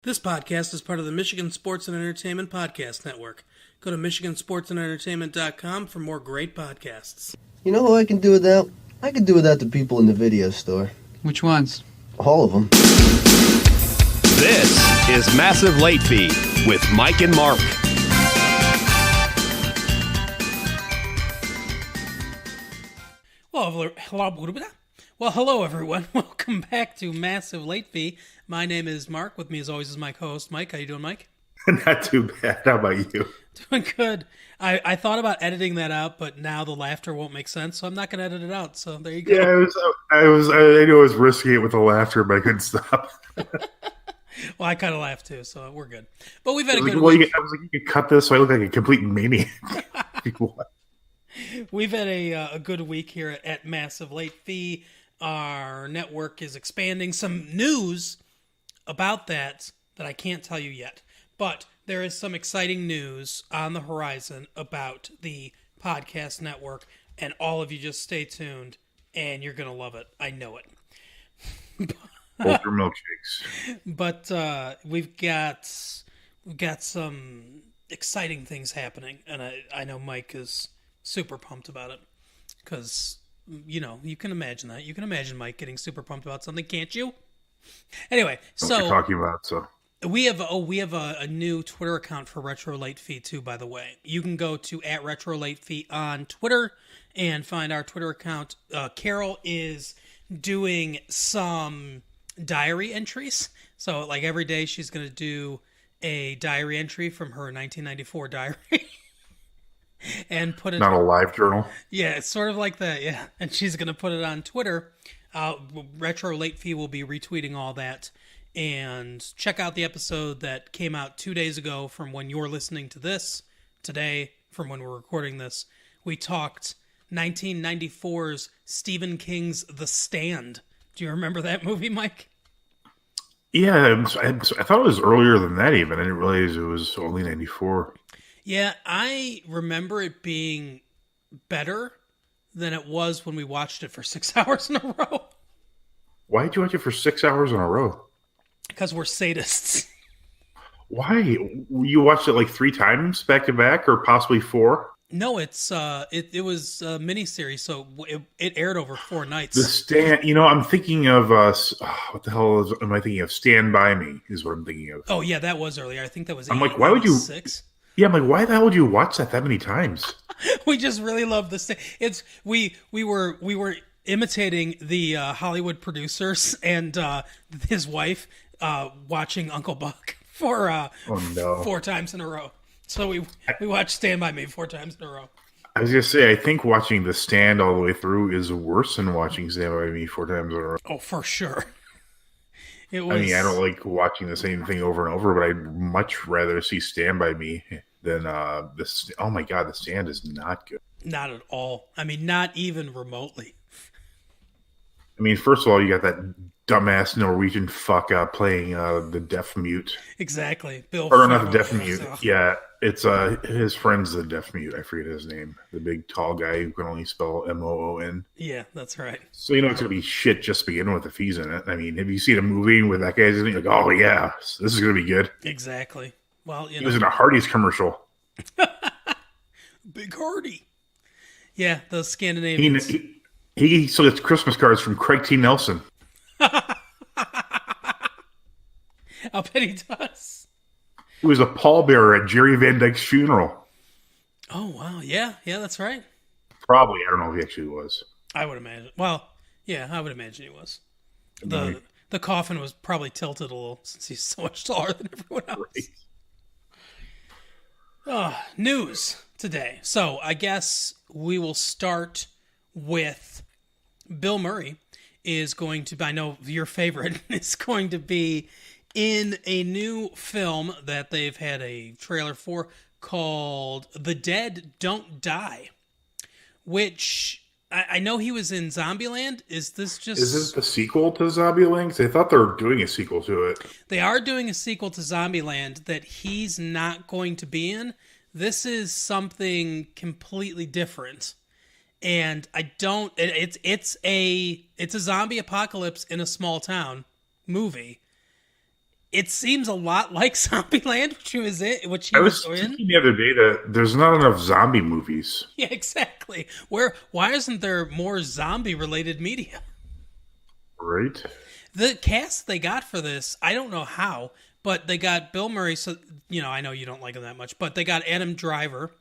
This podcast is part of the Michigan Sports and Entertainment Podcast Network. Go to michigansportsandentertainment.com for more great podcasts. You know who I can do without? I can do without the people in the video store. Which ones? All of them. This is Massive Late Fee with Mike and Mark. Hello, everyone. Welcome back to Massive Late Fee. My name is Mark. With me, as always, is my co-host, Mike. How you doing, Mike? Not too bad. How about you? Doing good. I thought about editing that out, but now the laughter won't make sense, so I'm not going to edit it out. So there you go. Yeah, I knew I was risking it with the laughter, but I couldn't stop. Well, I kind of laughed too, so we're good. But we've had a good week. I was like, you could cut this so I look like a complete maniac. We've had a good week here at Massive Late Fee. Our network is expanding. Some news about that I can't tell you yet. But there is some exciting news on the horizon about the podcast network, and all of you just stay tuned, and you're going to love it. I know it. Both your milkshakes. But we've got some exciting things happening, and I know Mike is super pumped about it because, you know, you can imagine that. You can imagine Mike getting super pumped about something, can't you? Anyway, what you're talking about, so. We have a new Twitter account for Retro Late Fee too, by the way. You can go to @RetroLateFee on Twitter and find our Twitter account. Carol is doing some diary entries. So like every day she's going to do a diary entry from her 1994 diary and put it... Not a live journal? Yeah, it's sort of like that, yeah. And she's going to put it on Twitter. Retro Late Fee will be retweeting all that. And check out the episode that came out 2 days ago from when you're listening to this. Today, from when we're recording this, we talked 1994's Stephen King's The Stand. Do you remember that movie, Mike? Yeah, I thought it was earlier than that even. I didn't realize it was only 94. Yeah, I remember it being better than it was when we watched it for 6 hours in a row. Why did you watch it for 6 hours in a row? Because we're sadists. Why? You watched it like 3 times back to back, or possibly 4? No, it was a miniseries, so it aired over 4 nights. The Stand. You know, I'm thinking of what the hell am I thinking of? Stand By Me is what I'm thinking of. Oh yeah, that was earlier. I think that was. I'm like, why would you? 6? Yeah, I'm like, why the hell would you watch that many times? We just really love the Stand. It's we were imitating the Hollywood producers and his wife. Watching Uncle Buck for 4 times in a row. So we watched Stand By Me 4 times in a row. I was going to say, I think watching The Stand all the way through is worse than watching Stand By Me 4 times in a row. Oh, for sure. I mean, I don't like watching the same thing over and over, but I'd much rather see Stand By Me than this. Oh my God, The Stand is not good. Not at all. I mean, not even remotely. I mean, first of all, you got that dumbass Norwegian fuck playing the deaf mute. Exactly. Bill. Or not the deaf mute. So. Yeah, it's his friend's the deaf mute. I forget his name. The big tall guy who can only spell Moon. Yeah, that's right. So you know it's gonna be shit just to begin with if he's in it. I mean, have you seen a movie with that guy's in it? Like, oh yeah, this is gonna be good. Exactly. Well, he was in a Hardee's commercial. Big Hardy. Yeah, those Scandinavians. He still gets Christmas cards from Craig T. Nelson. I'll bet he does. He was a pallbearer at Jerry Van Dyke's funeral. Oh, wow. Yeah, that's right. Probably. I don't know if he actually was. I would imagine. Well, yeah, I would imagine he was. The coffin was probably tilted a little since he's so much taller than everyone else. Right. News today. So I guess we will start with Bill Murray is going to, I know your favorite, is going to be in a new film that they've had a trailer for called The Dead Don't Die, which I know he was in Zombieland. Is this the sequel to Zombieland? Because I thought they were doing a sequel to it. They are doing a sequel to Zombieland that he's not going to be in. This is something completely different. And it's a zombie apocalypse in a small town movie. it seems a lot like Zombieland, which he I was was in. thinking the other day that there's not enough zombie movies. Yeah, exactly. Why isn't there more zombie-related media? Right? The cast they got for this, I don't know how, but they got Bill Murray, so, I know you don't like him that much, but they got Adam Driver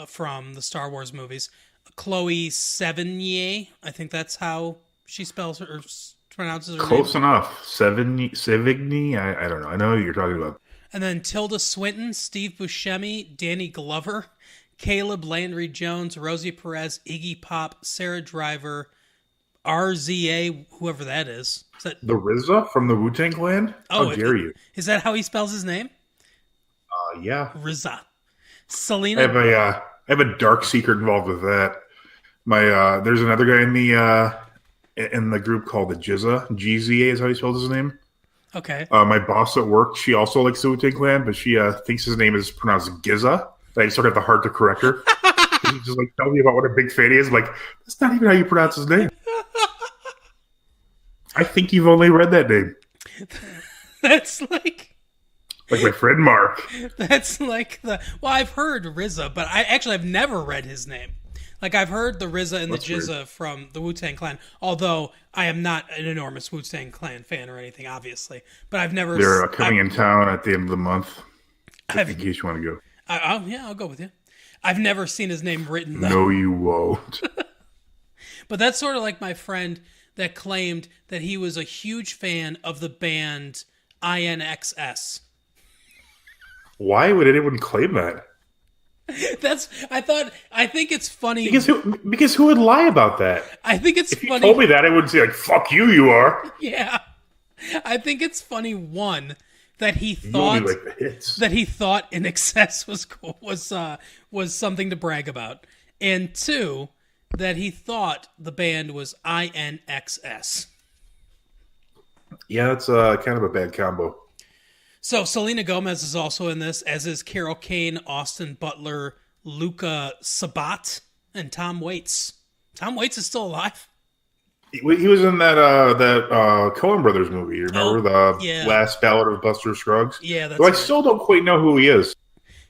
from the Star Wars movies, Chloe Sevigny, I think that's how she spells her, or pronounces her Close name. enough. Sevigny? I don't know. I know who you're talking about. And then Tilda Swinton, Steve Buscemi, Danny Glover, Caleb Landry Jones, Rosie Perez, Iggy Pop, Sarah Driver, RZA, whoever that is. Is that the RZA from the Wu-Tang Clan? How dare you? Is that how he spells his name? Yeah. RZA. Selena. I have a dark secret involved with that. There's another guy in the group called the Jizza. GZA is how he spells his name. Okay. My boss at work, she also likes the Wu-Tang Clan, but she thinks his name is pronounced Gizza. I just don't have the heart to correct her. She's just like, tell me about what a big fan he is. I'm like, that's not even how you pronounce his name. I think you've only read that name. That's like my friend Mark. That's like I've heard RZA, but I've never read his name. Like, I've heard the RZA and the Jizza from the Wu-Tang Clan, although I am not an enormous Wu-Tang Clan fan or anything, obviously. But I've never... They're coming in town at the end of the month, in case you want to go. I'll go with you. I've never seen his name written, though. No, you won't. But that's sort of like my friend that claimed that he was a huge fan of the band INXS. Why would anyone claim that? I think it's funny. Because who would lie about that? I think it's if funny. If you told me that, I wouldn't say, like, fuck you, you are. Yeah. I think it's funny, one, that he thought In Excess was something to brag about. And two, that he thought the band was INXS. Yeah, that's kind of a bad combo. So Selena Gomez is also in this, as is Carol Kane, Austin Butler, Luca Sabat, and Tom Waits. Tom Waits is still alive. He was in that Coen Brothers movie. You remember Last Ballad of Buster Scruggs? Yeah, that's right. I still don't quite know who he is.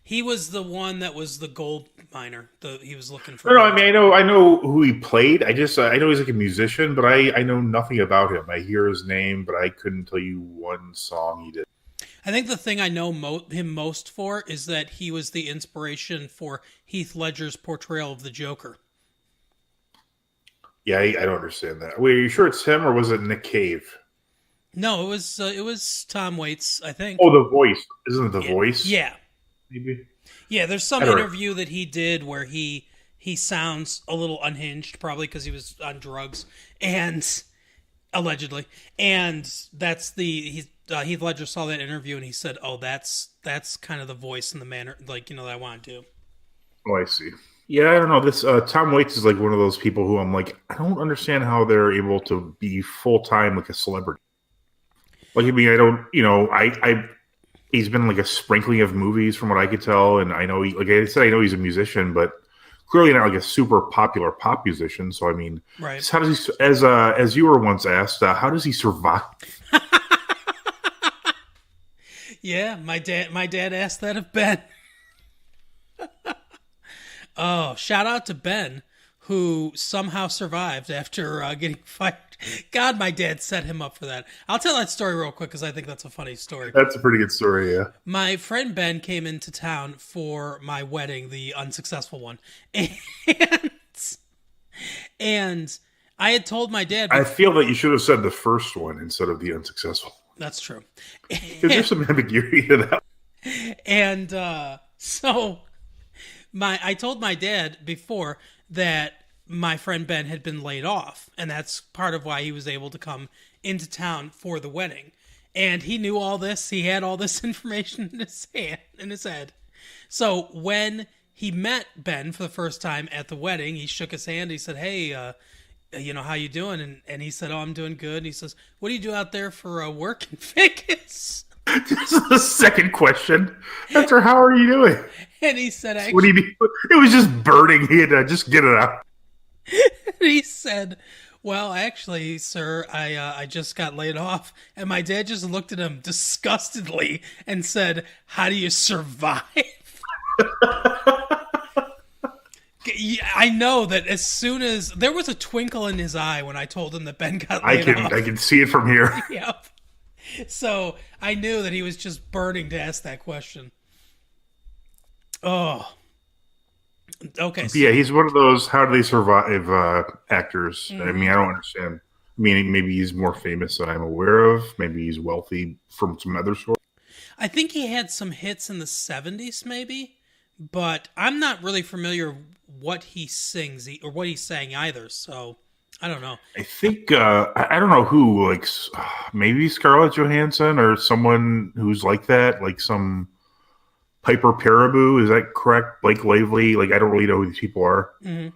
He was the one that was the gold miner. He was looking for. No, I mean, I know who he played. I know he's like a musician, but I know nothing about him. I hear his name, but I couldn't tell you one song he did. I think the thing I know him most for is that he was the inspiration for Heath Ledger's portrayal of the Joker. Yeah, I don't understand that. Wait, are you sure it's him, or was it Nick Cave? No, it was Tom Waits, I think. Oh, The Voice. Isn't it The Voice? Yeah. Maybe. Yeah, there's some interview that he did where he sounds a little unhinged, probably because he was on drugs, and allegedly. And that's Heath Ledger saw that interview and he said, "Oh, that's kind of the voice and the manner, that I want to do." Oh, I see. Yeah, I don't know. This Tom Waits is like one of those people who I'm like, I don't understand how they're able to be full time like a celebrity. Like, I mean, I don't, he's been in like a sprinkling of movies from what I could tell, and I know like I said, I know he's a musician, but clearly not like a super popular pop musician. So I mean, right? So how does he, as you were once asked, how does he survive? Yeah, my dad asked that of Ben. Oh, shout out to Ben, who somehow survived after getting fired. God, my dad set him up for that. I'll tell that story real quick because I think that's a funny story. That's a pretty good story, yeah. My friend Ben came into town for my wedding, the unsuccessful one. And I had told my dad... I feel that you should have said the first one instead of the unsuccessful. That's true. Because there's some ambiguity to that. And so... I told my dad before that my friend Ben had been laid off, and that's part of why he was able to come into town for the wedding. And he knew all this. He had all this information in his head. So when he met Ben for the first time at the wedding, he shook his hand. He said, "Hey, how you doing?" And he said, "Oh, I'm doing good." And he says, "What do you do out there for work in Vegas?" This is the second question. After, how are you doing? And he said, "What do you mean?" It was just burning. He had to just get it out. He said, Well, actually, sir, I just got laid off, and my dad just looked at him disgustedly and said, "How do you survive?" I know that as soon as there was a twinkle in his eye when I told him that Ben got laid off. I can see it from here. Yep. So I knew that he was just burning to ask that question. Oh. Okay. So, Yeah, he's one of those how do they survive actors. I mean, I don't understand. I mean, maybe he's more famous than I'm aware of. Maybe he's wealthy from some other source. I think he had some hits in the 70s, maybe, but I'm not really familiar what he sings or what he sang either, so I don't know. I think, I don't know who, like, maybe Scarlett Johansson or someone who's like that, like some Piper Paraboo, is that correct? Blake Lively, like, I don't really know who these people are. Mm-hmm.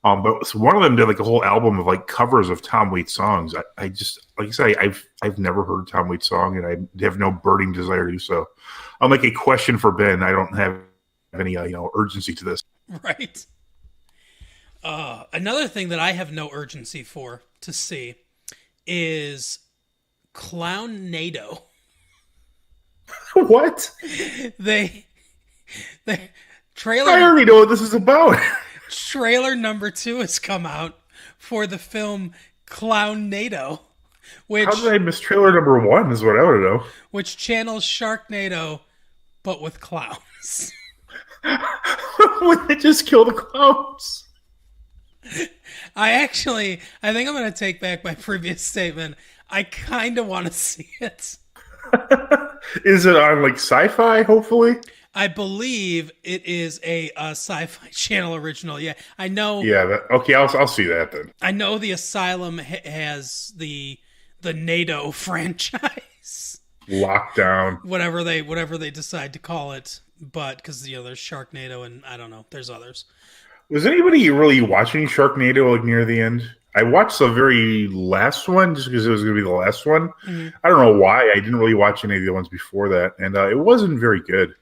But so one of them did like a whole album of like covers of Tom Waits songs. I just, like I say, I've never heard a Tom Waits song, and I have no burning desire to do so. I'm like a question for Ben. I don't have any urgency to this. Right. Another thing that I have no urgency for to see is Clown-nado. What? The trailer. I already know what this is about. Trailer number 2 has come out for the film Clown-nado, which How did I miss trailer number 1 is what I want to know. Which channels Sharknado, but with clowns. Would they just kill the clowns? I think I'm going to take back my previous statement. I kind of want to see it. Is it on like Sci-Fi, hopefully? I believe it is a Sci-Fi Channel original. Yeah, I know. Yeah, okay, I'll see that then. I know the Asylum has the NATO franchise. Lockdown. Whatever they decide to call it, but because there's Sharknado and I don't know, there's others. Was anybody really watching Sharknado like near the end? I watched the very last one just because it was going to be the last one. Mm-hmm. I don't know why. I didn't really watch any of the ones before that, and it wasn't very good.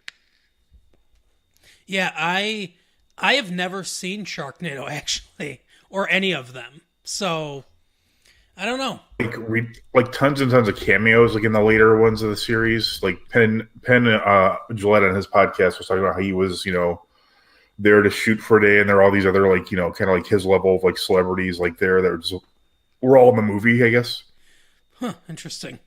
Yeah, I have never seen Sharknado actually, or any of them. So I don't know. Like tons and tons of cameos, like in the later ones of the series. Like Penn Jillette on his podcast was talking about how he was, there to shoot for a day, and there are all these other like, kind of like his level of like celebrities like there that were all in the movie, I guess. Huh, interesting.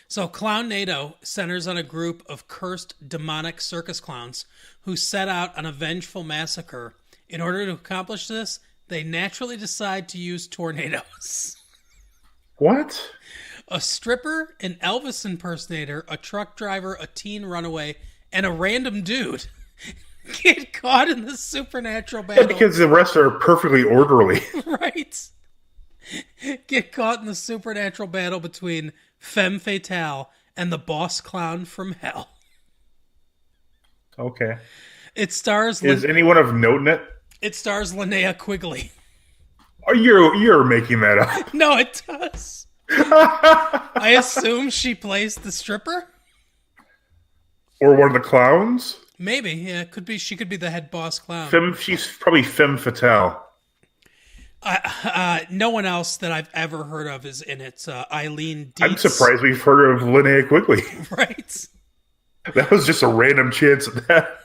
So Clown-nado centers on a group of cursed demonic circus clowns who set out on a vengeful massacre. In order to accomplish this, they naturally decide to use tornadoes. What? A stripper, an Elvis impersonator, a truck driver, a teen runaway, and a random dude get caught in the supernatural battle. Yeah, because the rest are perfectly orderly. Right. Get caught in the supernatural battle between Femme Fatale and the boss clown from hell. Okay. It stars... Is anyone of note in it? It stars Linnea Quigley. Oh, you're making that up. No, it does. I assume she plays the stripper? Or one of the clowns? Maybe, yeah. It could be. She could be the head boss clown. She's probably Femme Fatale. No one else that I've ever heard of is in it. Eileen Dietz. I'm surprised we've heard of Linnea Quigley. Right. That was just a random chance at that.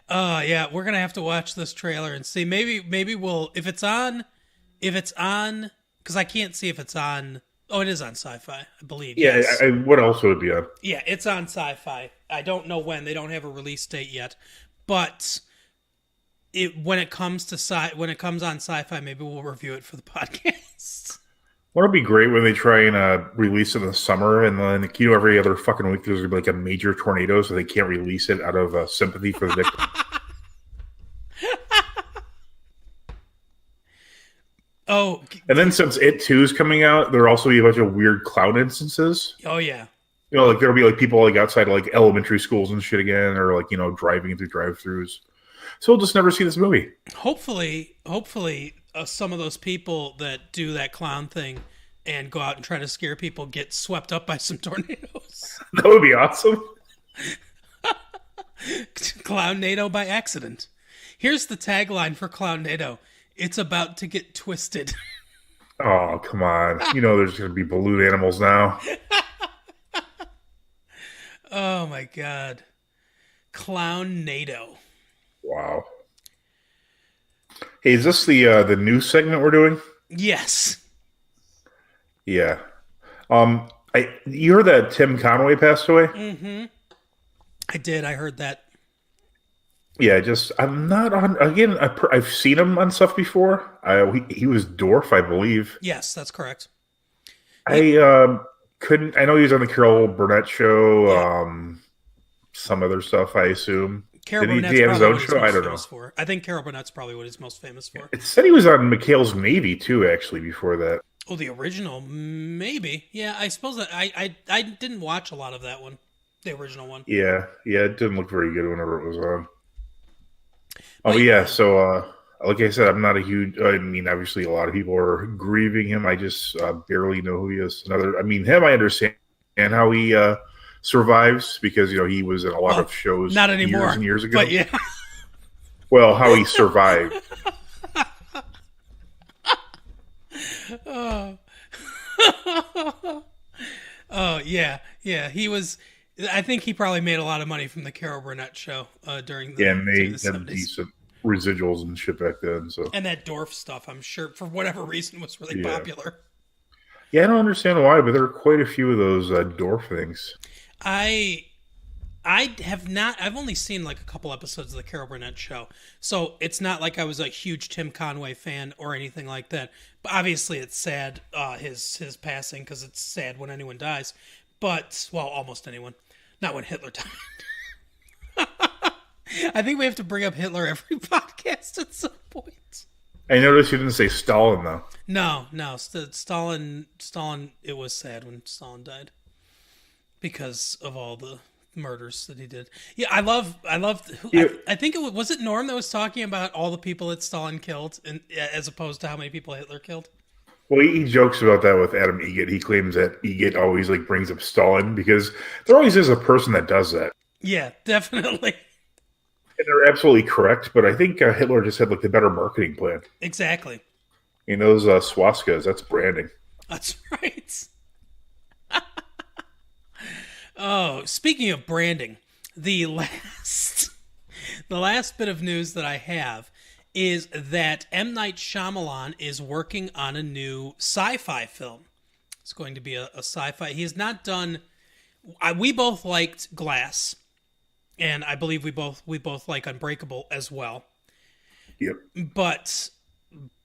Yeah, we're gonna have to watch this trailer and see. Maybe we'll if it's on, because I can't see if it's on. Oh, it is on Sci-Fi, I believe. Yeah, yes. What else would it be on? Yeah, it's on Sci-Fi. I don't know when. They don't have a release date yet, but when it comes on Sci-Fi, maybe we'll review it for the podcast. Wouldn't it be great when they try and release it in the summer, and then every other fucking week there's gonna be like a major tornado, so they can't release it out of sympathy for the victim. Oh, and then since It 2 is coming out, there'll also be a bunch of weird clown instances. Oh yeah. Like there'll be like people like outside like elementary schools and shit again, or like driving through drive-throughs. So we'll just never see this movie. Hopefully, some of those people that do that clown thing and go out and try to scare people get swept up by some tornadoes. That would be awesome. Clown-nado by accident. Here's the tagline for Clown-nado. It's about to get twisted. Oh, come on. You know there's going to be balloon animals now. Oh my god. Clown NATO. Wow. Hey, is this the news segment we're doing? Yes. Yeah. You heard that Tim Conway passed away? Mm-hmm. I did. I heard that. Yeah, I'm not on. Again, I've seen him on stuff before. He was Dorf, I believe. Yes, that's correct. I couldn't. I know he was on the Carol Burnett show. Yeah. Some other stuff, I assume. Carol Did Burnett's he have his probably own what he's show? I most don't know. famous for. I think Carol Burnett's probably what he's most famous for. It said he was on McHale's Navy too, actually, before that. Oh, the original, maybe. Yeah, I suppose that I didn't watch a lot of that one, the original one. Yeah, it didn't look very good whenever it was on. But yeah. So, like I said, I'm not a huge. I mean, obviously, a lot of people are grieving him. I just barely know who he is. Him. I understand how he survives because he was in a lot of shows not anymore, years and years ago. But yeah. Well, how he survived. Oh yeah. He was. I think he probably made a lot of money from the Carol Burnett show during the and they during the had 70s. decent residuals and shit back then. So And that Dorf stuff, I'm sure, for whatever reason, was really popular. Yeah, I don't understand why, but there are quite a few of those Dorf things. I have not. I've only seen like a couple episodes of the Carol Burnett show, so it's not like I was a huge Tim Conway fan or anything like that. But obviously, it's sad his passing because it's sad when anyone dies. But almost anyone, not when Hitler died. I think we have to bring up Hitler every podcast at some point. I noticed you didn't say Stalin though. No, Stalin. It was sad when Stalin died because of all the murders that he did. Yeah, I love. I think was it Norm that was talking about all the people that Stalin killed, and as opposed to how many people Hitler killed. Well, he jokes about that with Adam Egget. He claims that Egget always brings up Stalin because there always is a person that does that. Yeah, definitely. And they're absolutely correct, but I think Hitler just had the better marketing plan. Exactly. Those swastikas, that's branding. That's right. Oh, speaking of branding, the last bit of news that I have is that M. Night Shyamalan is working on a new sci-fi film. It's going to be a sci-fi. He has not done. We both liked Glass, and I believe we both like Unbreakable as well. Yep. But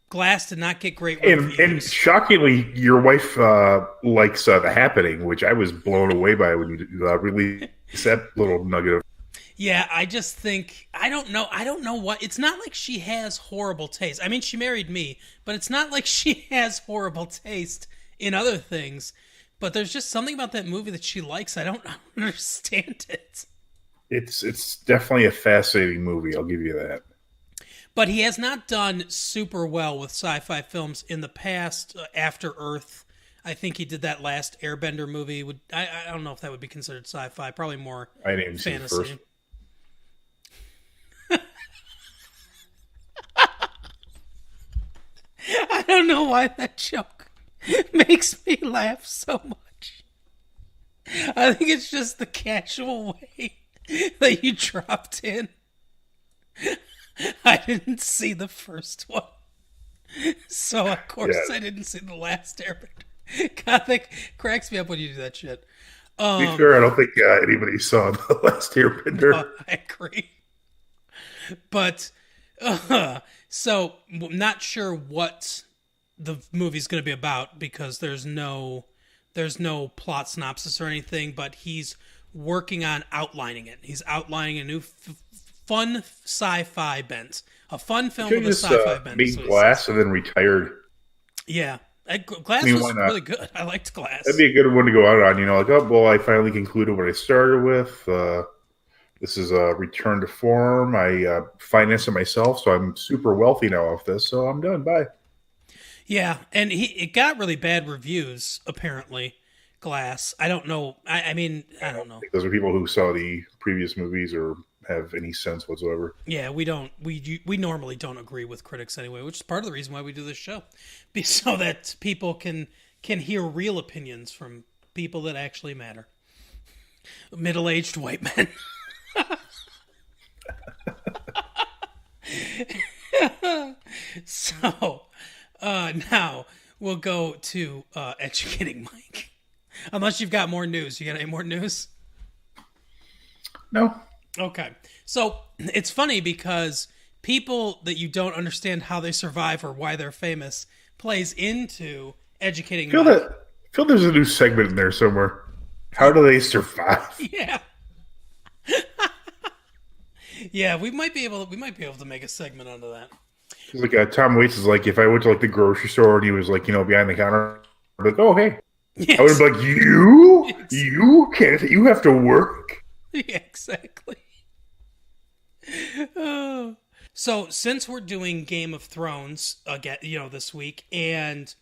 Glass did not get great reviews. And shockingly, your wife likes The Happening, which I was blown away by when you released that little nugget of. Yeah, I just think I don't know what. It's not like she has horrible taste. I mean, she married me, but it's not like she has horrible taste in other things. But there's just something about that movie that she likes. I don't understand it. It's definitely a fascinating movie. I'll give you that. But he has not done super well with sci-fi films in the past. After Earth, I think he did that last Airbender movie. I don't know if that would be considered sci-fi. Probably more I didn't even fantasy. see the first. I don't know why that joke makes me laugh so much. I think it's just the casual way that you dropped in. I didn't see the first one. So, of course, I didn't see the last Airbender. God, that cracks me up when you do that shit. To be fair, I don't think anybody saw the last Airbender. No, I agree. But, so, I'm not sure what the movie's going to be about because there's no plot synopsis or anything, but he's working on outlining it. He's outlining a new fun sci-fi bent. A fun film with a sci-fi bent. Made Glass and then retired. Yeah. Glass was really good. I liked Glass. That'd be a good one to go out on. I finally concluded what I started with. This is a return to form. I financed it myself, so I'm super wealthy now off this, so I'm done. Bye. Yeah, and it got really bad reviews, apparently, Glass. I don't know. I mean, I don't know. Those are people who saw the previous movies or have any sense whatsoever. Yeah, we don't. We normally don't agree with critics anyway, which is part of the reason why we do this show, so that people can hear real opinions from people that actually matter. Middle-aged white men. So now we'll go to educating Mike. Unless you've got more news. You got any more news? No. Okay. So it's funny because people that you don't understand how they survive or why they're famous plays into educating Mike. I feel there's a new segment in there somewhere. How do they survive? Yeah. Yeah, we might be able to make a segment out of that. Like Tom Waits is like, if I went to like the grocery store and he was like, behind the counter, I'd be like, oh hey. Yes. I would be like, you can't, you have to work. Yeah, exactly. So since we're doing Game of Thrones again, this week, and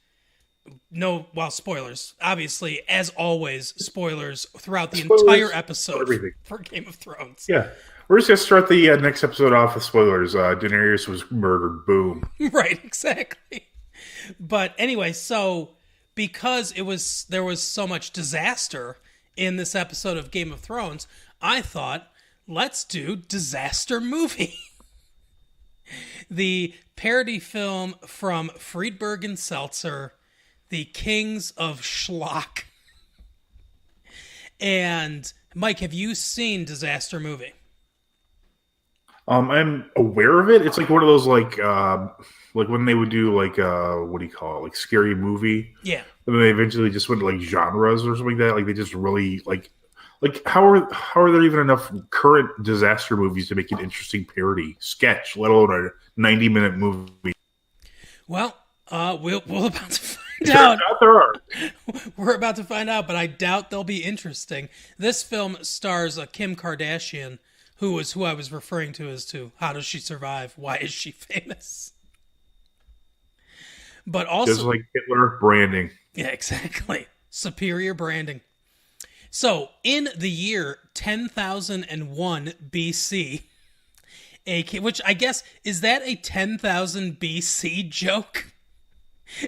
spoilers. Obviously, as always, spoilers throughout the entire episode for Game of Thrones. Yeah. We're just going to start the next episode off with spoilers. Daenerys was murdered. Boom. Right, exactly. But anyway, so because there was so much disaster in this episode of Game of Thrones, I thought, let's do Disaster Movie. The parody film from Friedberg and Seltzer, the Kings of Schlock. And Mike, have you seen Disaster Movie? I'm aware of it. It's like one of those like when they would do like what do you call it, like scary movie. Yeah. And then they eventually just went to like genres or something like that. Like they just really like how are there even enough current disaster movies to make an interesting parody sketch, let alone a 90-minute movie? Well, we're about to find out. There are. We're about to find out, but I doubt they'll be interesting. This film stars Kim Kardashian, who I was referring to as to how does she survive? Why is she famous? But also, just like Hitler, branding. Yeah, exactly. Superior branding. So, in the year 10,001 BC, which I guess, is that a 10,000 BC joke?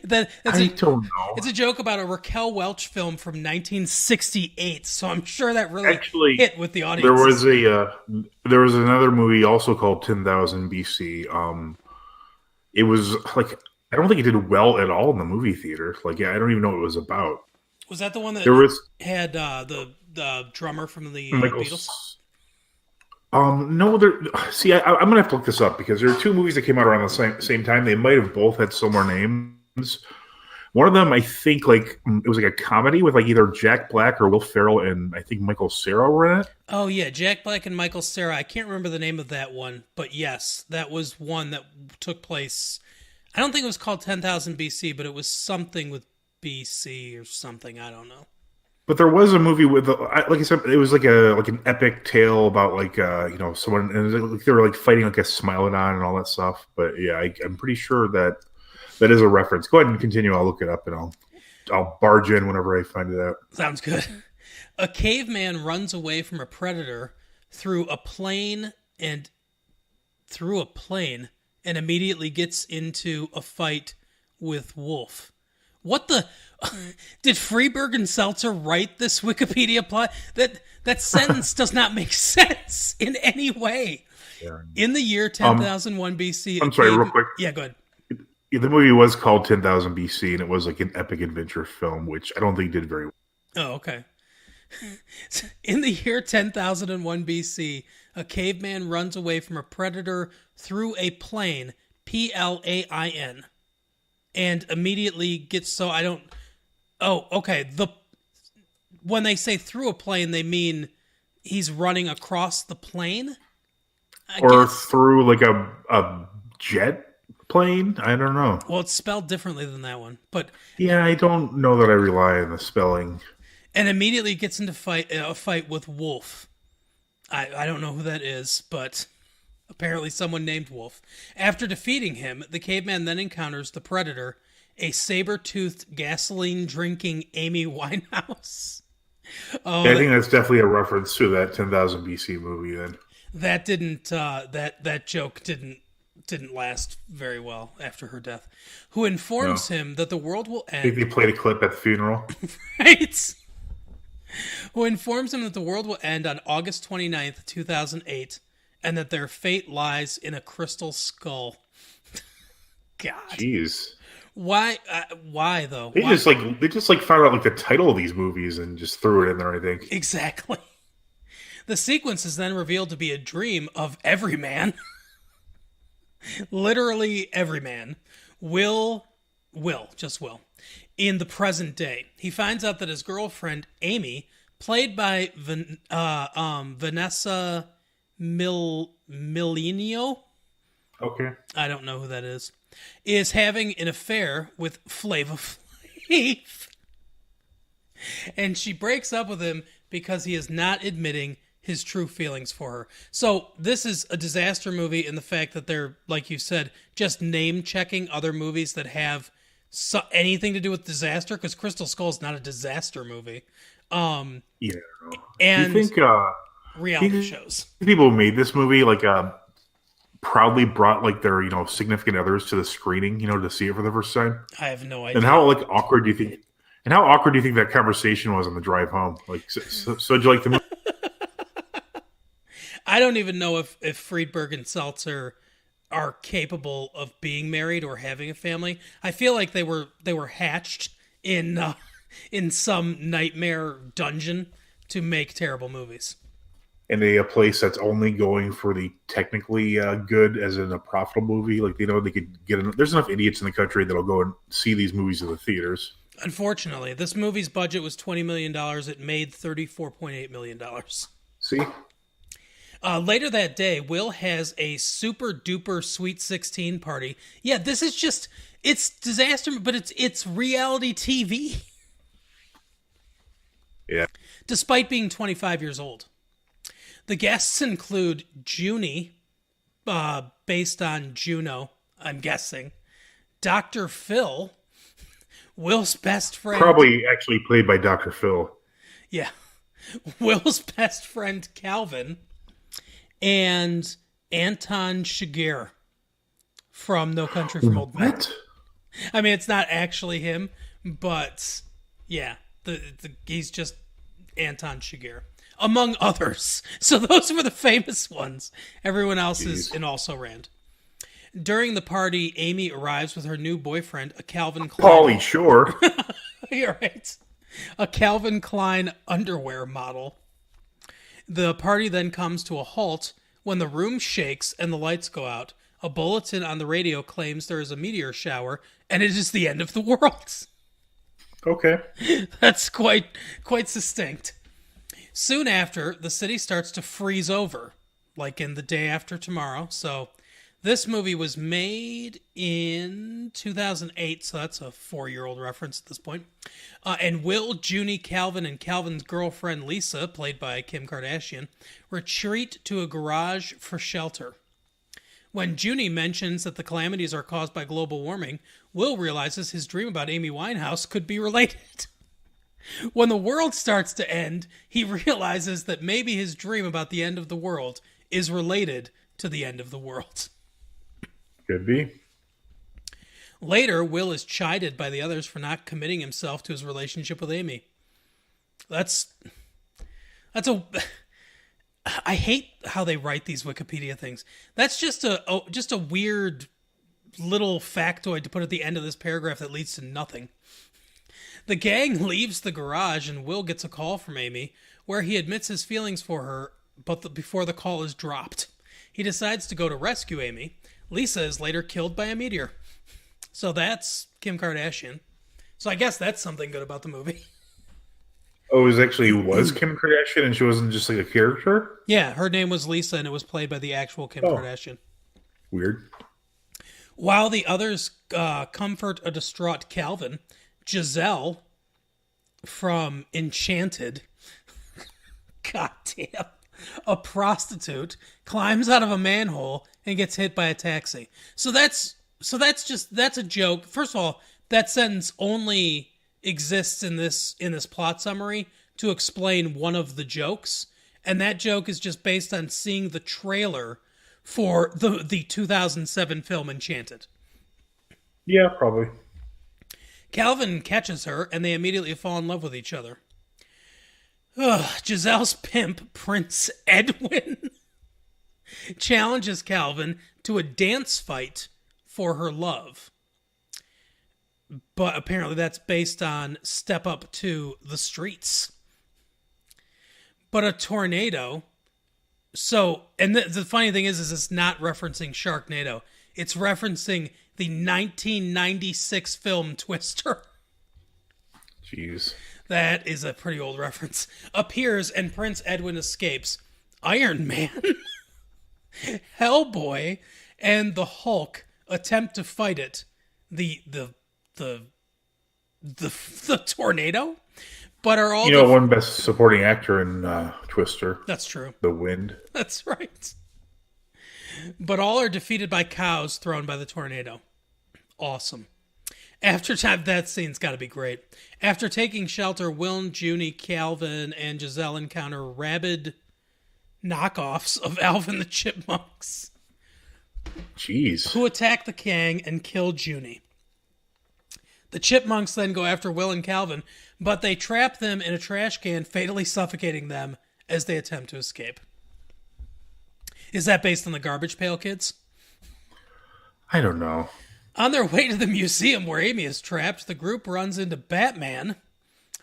I don't know. It's a joke about a Raquel Welch film from 1968, so I'm sure that really actually hit with the audience. There was another movie also called 10,000 BC. It was like, I don't think it did well at all in the movie theater. Like, yeah, I don't even know what it was about. Was that the one that had the drummer from the Beatles? No. I'm gonna have to look this up because there are two movies that came out around the same time. They might have both had similar names. One of them, I think, like it was like a comedy with like either Jack Black or Will Ferrell and I think Michael Cera were in it. Oh yeah, Jack Black and Michael Cera. I can't remember the name of that one, but yes, that was one that took place. I don't think it was called 10,000 BC, but it was something with BC or something. I don't know. But there was a movie with, like I said, it was like an epic tale about like someone, and they were like fighting like a Smilodon and all that stuff. But yeah, I'm pretty sure that is a reference. Go ahead and continue. I'll look it up and I'll barge in whenever I find it out. Sounds good. A caveman runs away from a predator through a plane and immediately gets into a fight with wolf. What the? Did Freeberg and Seltzer write this Wikipedia plot? That sentence does not make sense in any way. Yeah. In the year 10,001 BC. I'm sorry, real quick. Yeah, go ahead. The movie was called 10,000 BC, and it was like an epic adventure film, which I don't think did very well. Oh, okay. In the year 10,001 BC, a caveman runs away from a predator through a plane, Plain, and immediately gets when they say through a plane, they mean he's running across the plane? Or through like a jet plane? I don't know. Well, it's spelled differently than that one, but yeah, I don't know that I rely on the spelling. And immediately gets into a fight with Wolf. I don't know who that is, but apparently someone named Wolf. After defeating him, the caveman then encounters the predator, a saber-toothed, gasoline-drinking Amy Winehouse. I think that's definitely a reference to that 10,000 BC movie then. That didn't that joke didn't last very well after her death. Who informs him that the world will I think end? they played a clip at the funeral. Right. Who informs him that the world will end on August 29th, 2008, and that their fate lies in a crystal skull. God. Jeez. Why though? They Why? just found out like the title of these movies and just threw it in there, I think. Exactly. The sequence is then revealed to be a dream of every man. Literally every man. Just Will. In the present day. He finds out that his girlfriend, Amy, played by Vanessa Milenio. Okay. I don't know who that is having an affair with Flava Flav. And she breaks up with him because he is not admitting his true feelings for her. So this is a disaster movie in the fact that they're, like you said, just name-checking other movies that have anything to do with disaster, because Crystal Skull is not a disaster movie. Yeah. And do you think reality shows. people who made this movie proudly brought like their significant others to the screening to see it for the first time? I have no idea. And how awkward do you think? And how awkward do you think that conversation was on the drive home? Like, so did you like the movie? I don't even know if Friedberg and Seltzer are capable of being married or having a family. I feel like they were hatched in some nightmare dungeon to make terrible movies. And a place that's only going for the technically good, as in a profitable movie. Like they could get. There's enough idiots in the country that'll go and see these movies in the theaters. Unfortunately, this movie's budget was $20 million. It made $34.8 million. See? Later that day, Will has a super duper Sweet 16 party. Yeah, this is just, it's disaster, but it's reality TV. Yeah. Despite being 25 years old. The guests include Junie, based on Juno, I'm guessing. Dr. Phil, Will's best friend. Probably actually played by Dr. Phil. Yeah. Will's best friend, Calvin. And Anton Chigurh from No Country for Old Men. What? I mean, it's not actually him, but yeah, he's just Anton Chigurh, among others. So those were the famous ones. Everyone else is in Also Rand. During the party, Amy arrives with her new boyfriend, a Calvin Klein. Pauly Shore. You're right. A Calvin Klein underwear model. The party then comes to a halt when the room shakes and the lights go out. A bulletin on the radio claims there is a meteor shower and it is the end of the world. Okay. That's quite succinct. Soon after, the city starts to freeze over, like in The Day After Tomorrow. So this movie was made in 2008, so that's a 4-year-old reference at this point. And Will, Junie, Calvin, and Calvin's girlfriend Lisa, played by Kim Kardashian, retreat to a garage for shelter. When Junie mentions that the calamities are caused by global warming, Will realizes his dream about Amy Winehouse could be related. When the world starts to end, he realizes that maybe his dream about the end of the world is related to the end of the world. Could be. Later, Will is chided by the others for not committing himself to his relationship with Amy. I hate how they write these Wikipedia things. That's just a weird little factoid to put at the end of this paragraph that leads to nothing. The gang leaves the garage and Will gets a call from Amy where he admits his feelings for her, but before the call is dropped. He decides to go to rescue Amy. Lisa is later killed by a meteor. So that's Kim Kardashian. So I guess that's something good about the movie. Oh, it was Kim Kardashian and she wasn't just like a character? Yeah, her name was Lisa and it was played by the actual Kim Kardashian. Weird. While the others comfort a distraught Calvin, Giselle from Enchanted, goddamn, a prostitute, climbs out of a manhole and gets hit by a taxi. So that's a joke. First of all, that sentence only exists in this plot summary to explain one of the jokes, And that joke is just based on seeing the trailer for the 2007 film Enchanted. Yeah, probably. Calvin catches her, and they immediately fall in love with each other. Giselle's pimp, Prince Edwin, challenges Calvin to a dance fight for her love. But apparently that's based on Step Up to the Streets. But a tornado... So, and the funny thing is it's not referencing Sharknado. It's referencing the 1996 film Twister. Jeez. That is a pretty old reference. Appears and Prince Edwin escapes. Iron Man, Hellboy, and the Hulk attempt to fight it. The tornado? But are all one best supporting actor in Twister. That's true. The Wind. That's right. But all are defeated by cows thrown by the tornado. Awesome. After time, that scene's got to be great. After taking shelter, Will, Junie, Calvin, and Giselle encounter rabid knockoffs of Alvin the Chipmunks. Jeez. Who attack the gang and kill Junie. The Chipmunks then go after Will and Calvin, but they trap them in a trash can, fatally suffocating them as they attempt to escape. Is that based on the Garbage Pail Kids? I don't know. On their way to the museum where Amy is trapped, the group runs into Batman,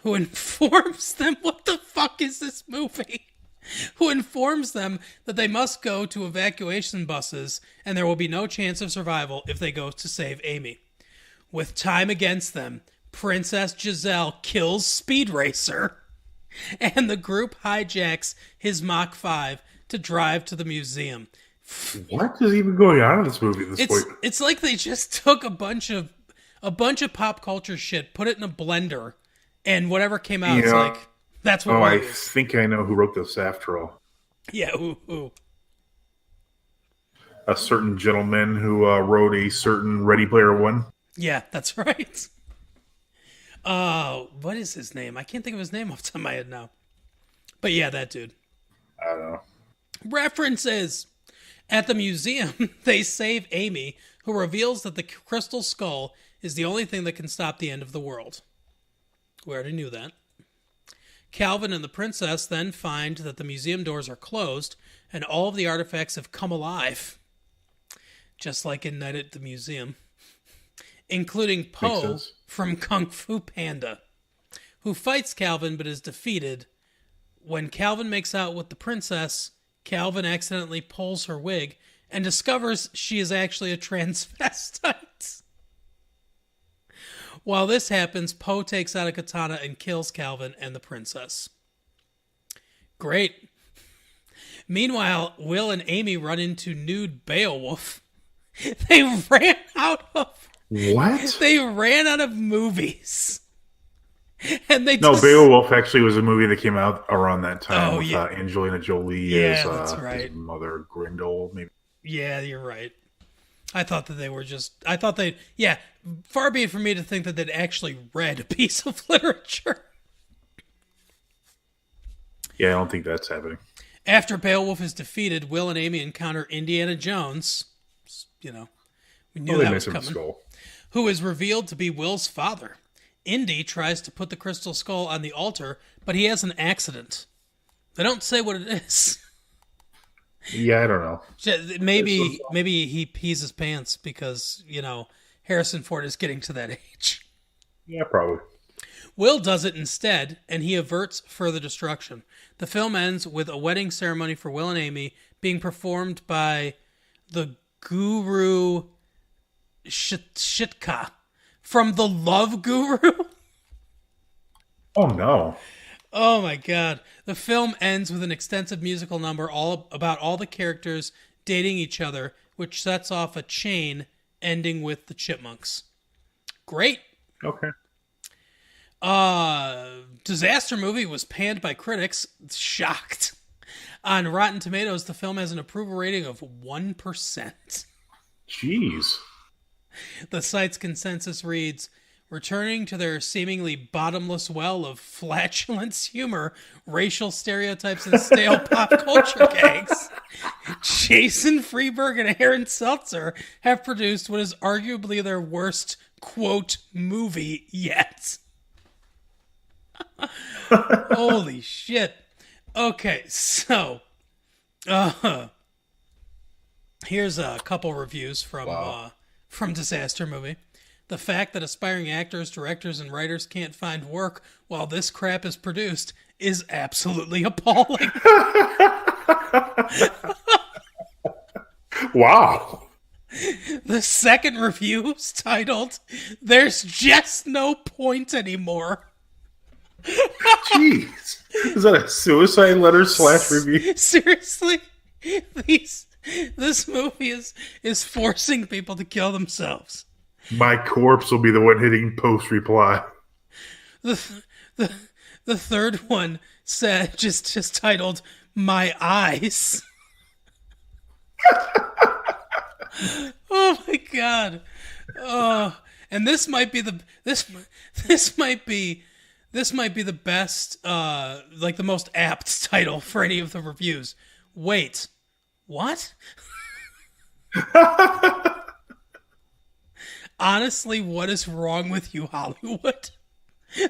who informs them, what the fuck is this movie? Who informs them that they must go to evacuation buses and there will be no chance of survival if they go to save Amy. With time against them, Princess Giselle kills Speed Racer, and the group hijacks his Mach 5 to drive to the museum. What is even going on in this movie at this point? It's like they just took a bunch of pop culture shit, put it in a blender, and whatever came out, it's like, that's what I think I know who wrote this after all. Yeah, who? A certain gentleman who wrote a certain Ready Player One. Yeah, that's right. What is his name? I can't think of his name off the top of my head now. But yeah, that dude. I don't know. References. At the museum, they save Amy, who reveals that the crystal skull is the only thing that can stop the end of the world. We already knew that. Calvin and the princess then find that the museum doors are closed and all of the artifacts have come alive. Just like in Night at the Museum. Including Po from Kung Fu Panda, who fights Calvin but is defeated. When Calvin makes out with the princess, Calvin accidentally pulls her wig and discovers she is actually a transvestite. While this happens, Po takes out a katana and kills Calvin and the princess. Great. Meanwhile, Will and Amy run into nude Beowulf. They ran out of... What? They ran out of movies. And Beowulf actually was a movie that came out around that time with yeah. Angelina Jolie as that's right. his mother, Grendel, maybe. Yeah, you're right. I thought that they were far be it from me to think that they'd actually read a piece of literature. Yeah, I don't think that's happening. After Beowulf is defeated, Will and Amy encounter Indiana Jones. We knew that was coming. Who is revealed to be Will's father. Indy tries to put the crystal skull on the altar, but he has an accident. They don't say what it is. Yeah, I don't know. Maybe he pees his pants because, Harrison Ford is getting to that age. Yeah, probably. Will does it instead, and he averts further destruction. The film ends with a wedding ceremony for Will and Amy being performed by the Guru Shitka from The Love Guru. Oh, no. Oh, my God. The film ends with an extensive musical number about all the characters dating each other, which sets off a chain ending with the Chipmunks. Great. Okay. Disaster movie was panned by critics. Shocked. On Rotten Tomatoes, the film has an approval rating of 1%. Jeez. The site's consensus reads, returning to their seemingly bottomless well of flatulence humor, racial stereotypes, and stale pop culture gags, Jason Freeberg and Aaron Seltzer have produced what is arguably their worst, quote, movie yet. Holy shit. Okay, so here's a couple reviews from Disaster Movie. The fact that aspiring actors, directors, and writers can't find work while this crap is produced is absolutely appalling. Wow. The second review is titled, "There's just no point anymore." Jeez. Is that a suicide letter / review? Seriously? This movie is forcing people to kill themselves. My corpse will be the one hitting post reply. The third one said just titled "My Eyes." Oh my god! Oh, and this might be the best, like the most apt title for any of the reviews. Wait, what? Honestly, what is wrong with you, Hollywood?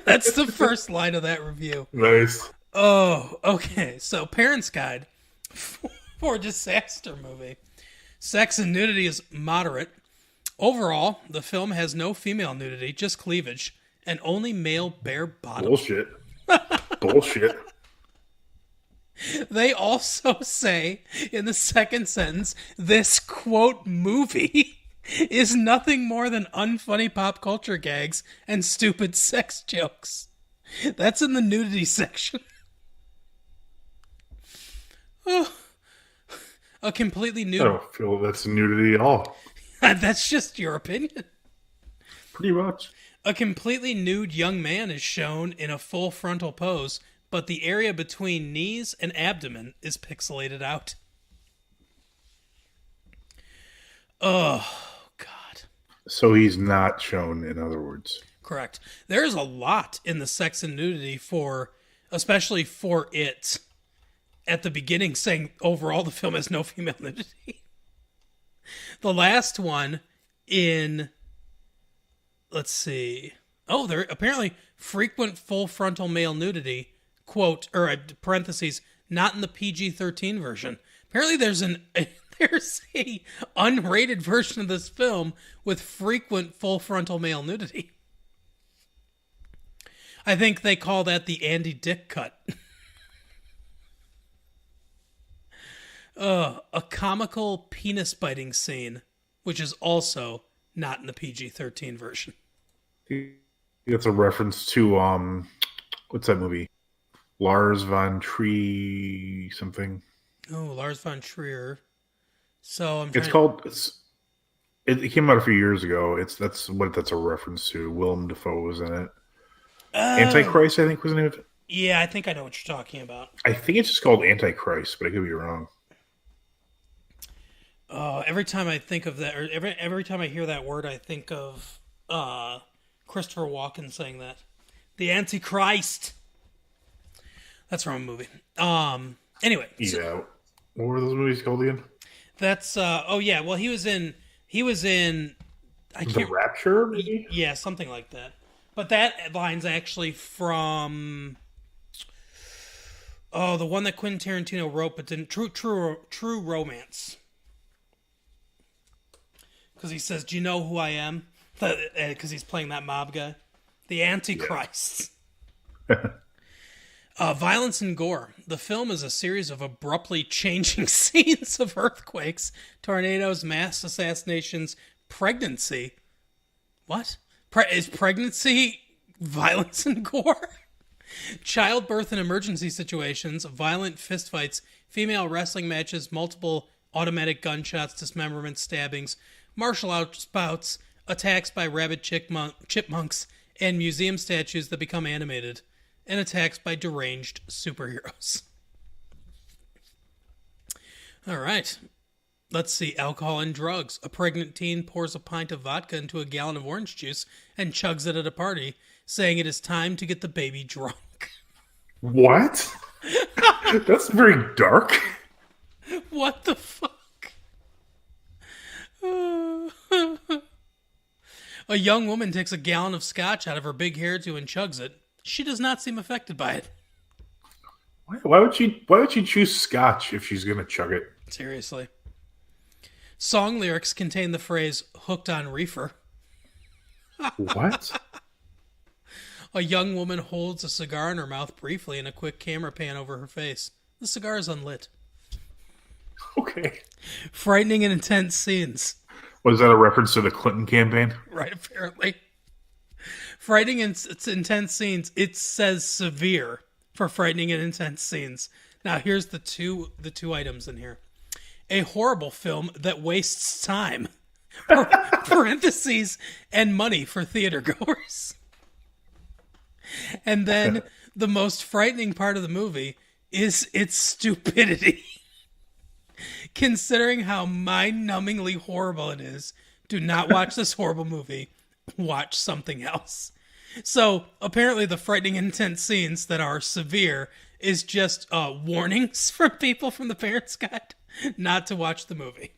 That's the first line of that review. Nice. Oh, okay. So, Parents' Guide for Disaster Movie. Sex and nudity is moderate. Overall, the film has no female nudity, just cleavage, and only male bare bottom. Bullshit. Bullshit. They also say in the second sentence, this, quote, movie is nothing more than unfunny pop culture gags and stupid sex jokes. That's in the nudity section. Oh, a completely nude... I don't feel that's nudity at all. That's just your opinion. Pretty much. A completely nude young man is shown in a full frontal pose, but the area between knees and abdomen is pixelated out. Oh, God. So he's not shown, in other words. Correct. There's a lot in the sex and nudity especially for it, at the beginning saying overall the film has no female nudity. The last one in, let's see. Oh, there apparently frequent full frontal male nudity, quote, or parentheses, not in the PG-13 version. Apparently there's a unrated version of this film with frequent full frontal male nudity. I think they call that the Andy Dick cut. A comical penis biting scene, which is also not in the PG-13 version. It's a reference to what's that movie? Lars von Trier something. Oh, Lars von Trier. So it came out a few years ago. That's a reference to. Willem Dafoe was in it. Antichrist, I think, was the name of it. Yeah, I think I know what you're talking about. I think it's just called Antichrist, but I could be wrong. Every time I think of that, or every time I hear that word, I think of Christopher Walken saying that. The Antichrist. That's from a movie. Anyway. Yeah. What were those movies called again? That's, well, he was in, The Rapture, maybe? Yeah, something like that. But that line's actually from, the one that Quentin Tarantino wrote, but didn't, True Romance. Because he says, "Do you know who I am?" Because he's playing that mob guy. The Antichrist. Yeah. Violence and gore. The film is a series of abruptly changing scenes of earthquakes, tornadoes, mass assassinations, pregnancy. What? Is pregnancy violence and gore? Childbirth and emergency situations, violent fistfights, female wrestling matches, multiple automatic gunshots, dismemberment, stabbings, martial arts bouts, attacks by rabid chipmunks, and museum statues that become animated, and attacks by deranged superheroes. All right. Let's see, alcohol and drugs. A pregnant teen pours a pint of vodka into a gallon of orange juice and chugs it at a party, saying it is time to get the baby drunk. What? That's very dark. What the fuck? A young woman takes a gallon of scotch out of her big hairdo and chugs it. She does not seem affected by it. Why would she choose scotch if she's gonna chug it? Seriously. Song lyrics contain the phrase "hooked on reefer." What? A young woman holds a cigar in her mouth briefly in a quick camera pan over her face. The cigar is unlit. Okay. Frightening and intense scenes. Was that a reference to the Clinton campaign? Right, apparently. Frightening and intense scenes. It says severe for frightening and intense scenes. Now, here's the two items in here. A horrible film that wastes time. Parentheses and money for theater goers. And then the most frightening part of the movie is its stupidity. Considering how mind-numbingly horrible it is, do not watch this horrible movie. Watch something else. So, apparently the frightening intense scenes that are severe is just warnings from people from the Parents' Guide not to watch the movie.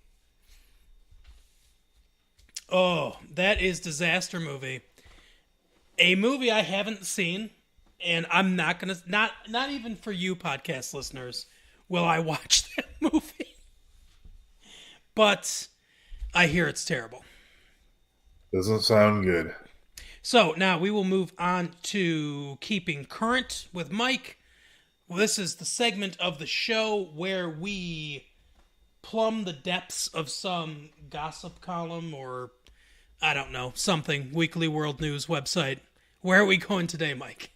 Oh, that is Disaster Movie. A movie I haven't seen, and I'm not gonna, not even for you podcast listeners, will I watch that movie. But I hear it's terrible. Doesn't sound good. So now we will move on to Keeping Current with Mike. Well, this is the segment of the show where we plumb the depths of some gossip column or, I don't know, something, Weekly World News website. Where are we going today, Mike?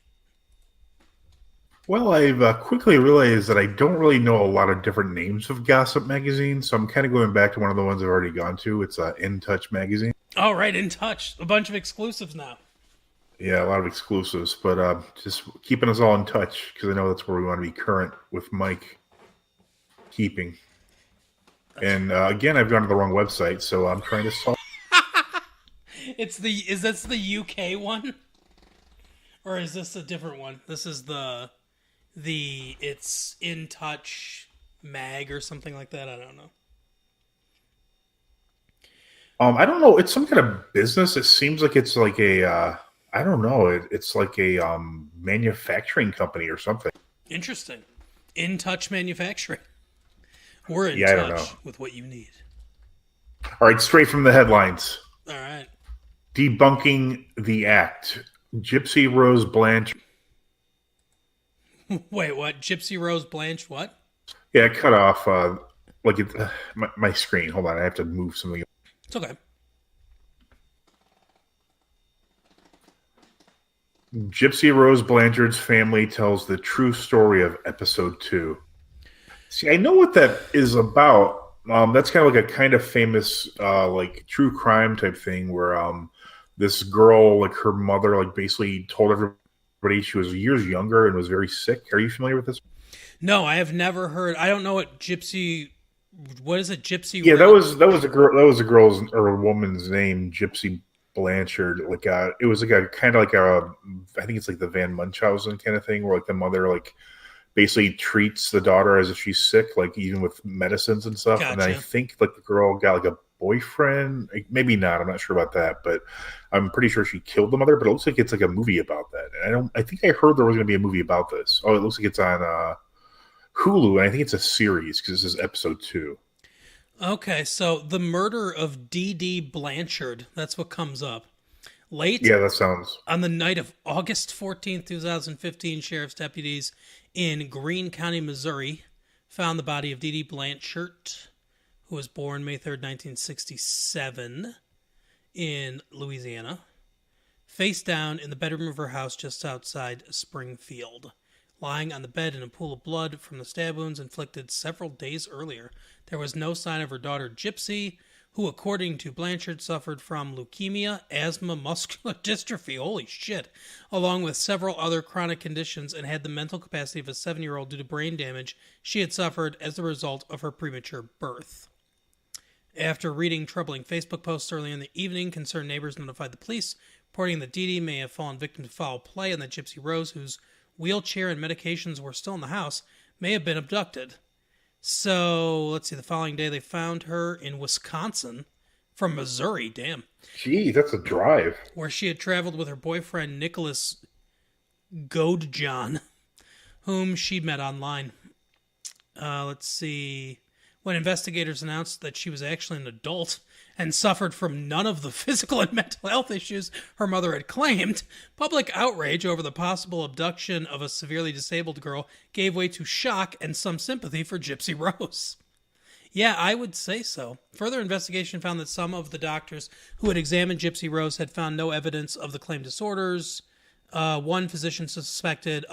Well, I've quickly realized that I don't really know a lot of different names of gossip magazines, so I'm kind of going back to one of the ones I've already gone to. It's In Touch magazine. All right, In Touch. A bunch of exclusives now. Yeah, a lot of exclusives, but just keeping us all in touch because I know that's where we want to be current with Mike keeping. And again, I've gone to the wrong website, so I'm trying to solve. Is this the UK one? Or is this a different one? This is it's In Touch mag or something like that. I don't know. I don't know. It's some kind of business. It seems like it's like a, I don't know. It's like a manufacturing company or something. Interesting. In Touch Manufacturing. We're in touch with what you need. All right, straight from the headlines. All right. Debunking the act. Gypsy Rose Blanche. Wait, what? Gypsy Rose Blanche what? Yeah, cut off my screen. Hold on, I have to move something. It's okay. Gypsy Rose Blanchard's family tells the true story of episode 2. See, I know what that is about. That's kind of like a kind of famous like true crime type thing where this girl, like her mother, like basically told everybody she was years younger and was very sick. Are you familiar with this? No, I have never heard. I don't know what Gypsy. What is it, Gypsy? Yeah, that was a girl. That was a girl's or a woman's name, Gypsy Blanchard. Like it was like a kind of like a. I think it's like the Van Munchausen kind of thing, where like the mother like basically treats the daughter as if she's sick, like even with medicines and stuff. Gotcha. And I think like the girl got like a boyfriend, maybe not. I'm not sure about that, but I'm pretty sure she killed the mother. But it looks like it's like a movie about that. And I think I heard there was going to be a movie about this. Oh, it looks like it's on Hulu, and I think it's a series because this is episode 2. Okay, so the murder of D.D. Blanchard. That's what comes up. Yeah, that sounds. On the night of August 14th, 2015, sheriff's deputies in Greene County, Missouri, found the body of D.D. Blanchard, who was born May 3rd, 1967, in Louisiana, face down in the bedroom of her house just outside Springfield, lying on the bed in a pool of blood from the stab wounds inflicted several days earlier. There was no sign of her daughter, Gypsy, who, according to Blanchard, suffered from leukemia, asthma, muscular dystrophy, holy shit, along with several other chronic conditions, and had the mental capacity of a 7-year-old due to brain damage she had suffered as a result of her premature birth. After reading troubling Facebook posts early in the evening, concerned neighbors notified the police, reporting that Dee Dee may have fallen victim to foul play and that Gypsy Rose, whose wheelchair and medications were still in the house, may have been abducted. So, let's see, the following day they found her in Wisconsin from Missouri, damn. Gee, that's a drive. Where she had traveled with her boyfriend, Nicholas Godejohn, whom she'd met online. Let's see. When investigators announced that she was actually an adult and suffered from none of the physical and mental health issues her mother had claimed, public outrage over the possible abduction of a severely disabled girl gave way to shock and some sympathy for Gypsy Rose. Yeah, I would say so. Further investigation found that some of the doctors who had examined Gypsy Rose had found no evidence of the claimed disorders. One physician suspected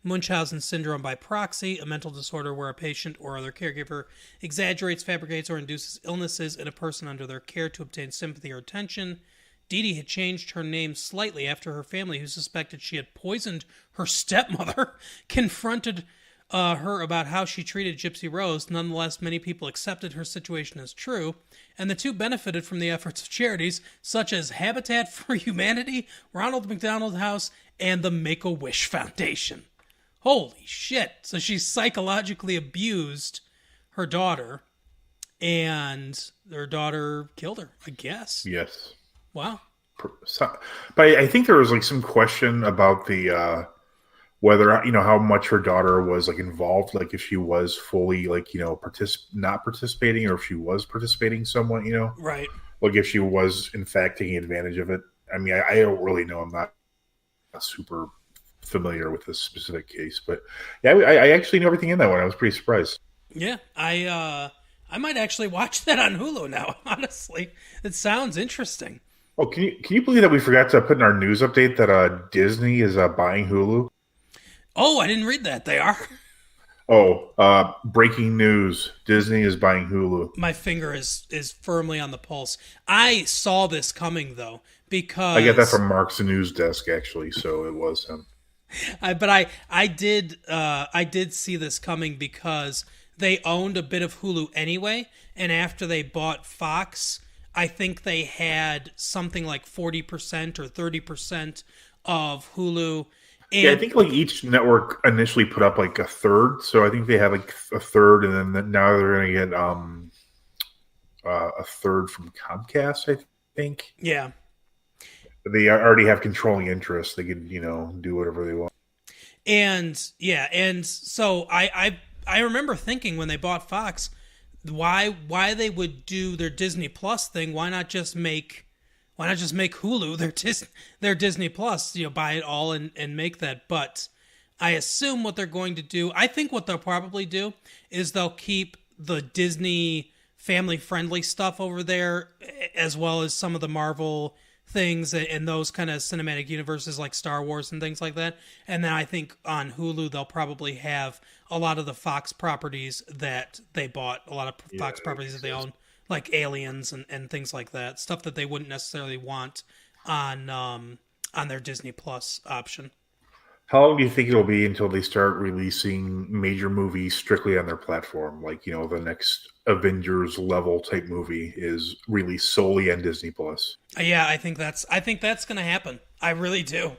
Munchausen syndrome by proxy, a mental disorder where a patient or other caregiver exaggerates, fabricates, or induces illnesses in a person under their care to obtain sympathy or attention. Dee Dee had changed her name slightly after her family, who suspected she had poisoned her stepmother, confronted her about how she treated Gypsy Rose. Nonetheless, many people accepted her situation as true, and the two benefited from the efforts of charities such as Habitat for Humanity, Ronald McDonald House, and the Make-A-Wish Foundation. Holy shit. So she psychologically abused her daughter, and her daughter killed her, I guess. Yes. Wow. But I think there was like some question about the whether, how much her daughter was like involved, like if she was fully like, not participating, or if she was participating somewhat, Right. Like if she was in fact taking advantage of it. I mean, I don't really know. I'm not super familiar with this specific case, but yeah, I actually knew everything in that one. I was pretty surprised. Yeah, I might actually watch that on Hulu now, honestly. It sounds interesting. Oh, can you believe that we forgot to put in our news update that Disney is buying Hulu? Oh, I didn't read that. They are? Oh, breaking news. Disney is buying Hulu. My finger is firmly on the pulse. I saw this coming, though, because... I get that from Mark's news desk, actually, so it was him. I did see this coming because they owned a bit of Hulu anyway, and after they bought Fox, I think they had something like 40% or 30% of Hulu. And yeah, I think like each network initially put up like a third, so I think they had like a third, and then now they're going to get a third from Comcast, I think. Yeah. They already have controlling interest. They can, do whatever they want. And yeah, and so I remember thinking when they bought Fox, why they would do their Disney Plus thing? Why not just make Hulu their Disney Plus? Buy it all and make that. But I assume what they're going to do, I think what they'll probably do is they'll keep the Disney family friendly stuff over there, as well as some of the Marvel things and those kind of cinematic universes like Star Wars and things like that. And then I think on Hulu they'll probably have a lot of the Fox properties that they bought, a lot of Fox properties that they own, like Aliens and things like that, stuff that they wouldn't necessarily want on their Disney Plus option. How long do you think it'll be until they start releasing major movies strictly on their platform? Like, the next Avengers level type movie is released solely on Disney Plus. Yeah, I think that's going to happen. I really do.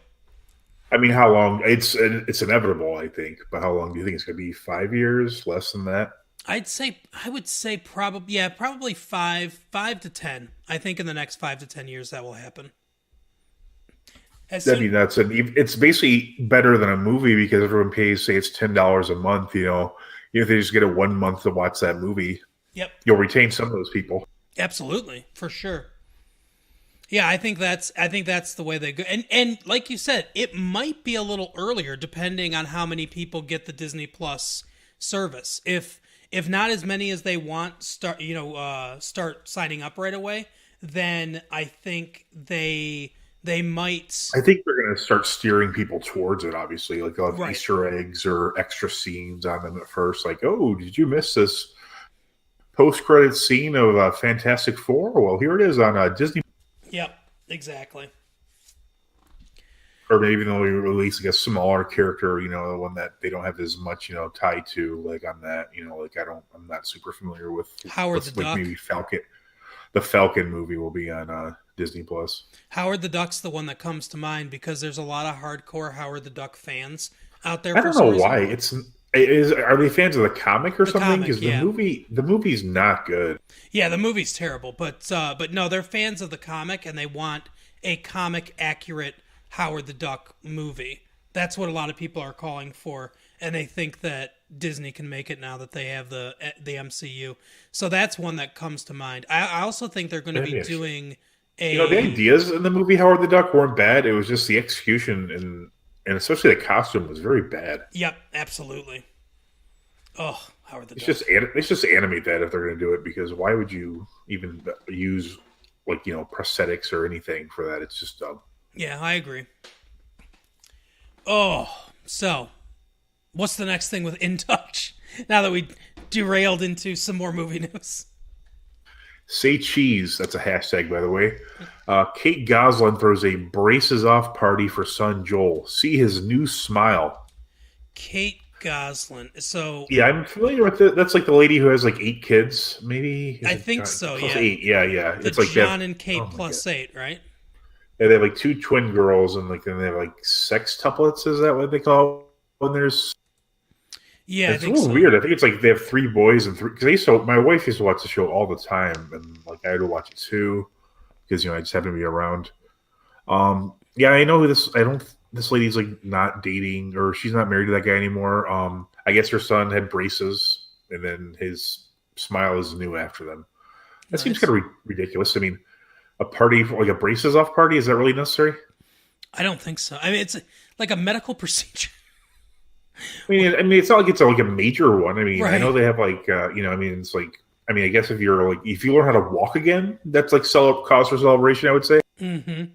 I mean, how long? It's inevitable, I think. But how long do you think it's going to be? 5 years? Less than that? I would say probably 5 to 10. I think in the next 5 to 10 years that will happen. That'd be nuts. And it's basically better than a movie because everyone pays, say, it's $10 a month. If they just get a 1 month to watch that movie, yep, you'll retain some of those people. Absolutely, for sure. Yeah, I think that's the way they go. And like you said, it might be a little earlier depending on how many people get the Disney Plus service. If not as many as they want start signing up right away, then I think they might. I think they're going to start steering people towards it, obviously. Like they'll have right. Easter eggs or extra scenes on them at first. Like, oh, did you miss this post-credit scene of Fantastic Four? Well, here it is on Disney. Yep, exactly. or maybe they'll release like a smaller character, the one that they don't have as much, tied to, like on that, like I'm not super familiar with Howard the like Duck. Maybe Falcon. The Falcon movie will be on Disney Plus. Howard the Duck's the one that comes to mind because there's a lot of hardcore Howard the Duck fans out there. I don't know why are they fans of the comic or something? Because the movie's not good. Yeah, the movie's terrible, but no, they're fans of the comic and they want a comic accurate Howard the Duck movie. That's what a lot of people are calling for, and they think that Disney can make it now that they have the MCU. So that's one that comes to mind. I also think they're going to be doing a... the ideas in the movie Howard the Duck weren't bad. It was just the execution and especially the costume was very bad. Yep, absolutely. Oh, Howard the Duck. It's just animate that if they're going to do it, because why would you even use prosthetics or anything for that? It's just dumb. Yeah, I agree. Oh, so what's the next thing with In Touch? Now that we derailed into some more movie news. Say cheese. That's a hashtag, by the way. Kate Gosselin throws a braces off party for son Joel. See his new smile. Kate Gosselin. So yeah, I'm familiar with it. That's like the lady who has like 8 kids, maybe. I think so. Plus yeah, 8. Yeah. It's like John and Kate plus 8, right? Yeah, they have like 2 twin girls, and then they have like sextuplets. Is that what they call it when there's? Yeah, it's a little weird. I think it's like they have 3 boys and 3. Because my wife used to watch the show all the time, and like I had to watch it too, because I just happened to be around. Yeah, I know who this. This lady's like not dating, or she's not married to that guy anymore. I guess her son had braces, and then his smile is new after them. That seems kind of ridiculous. I mean, a party like a braces off party, is that really necessary? I don't think so. I mean, it's like a medical procedure. I mean, it's not like it's like a major one. I mean, right. I know they have like, it's like, I guess if you learn how to walk again, that's like cause for celebration, I would say. Mm-hmm.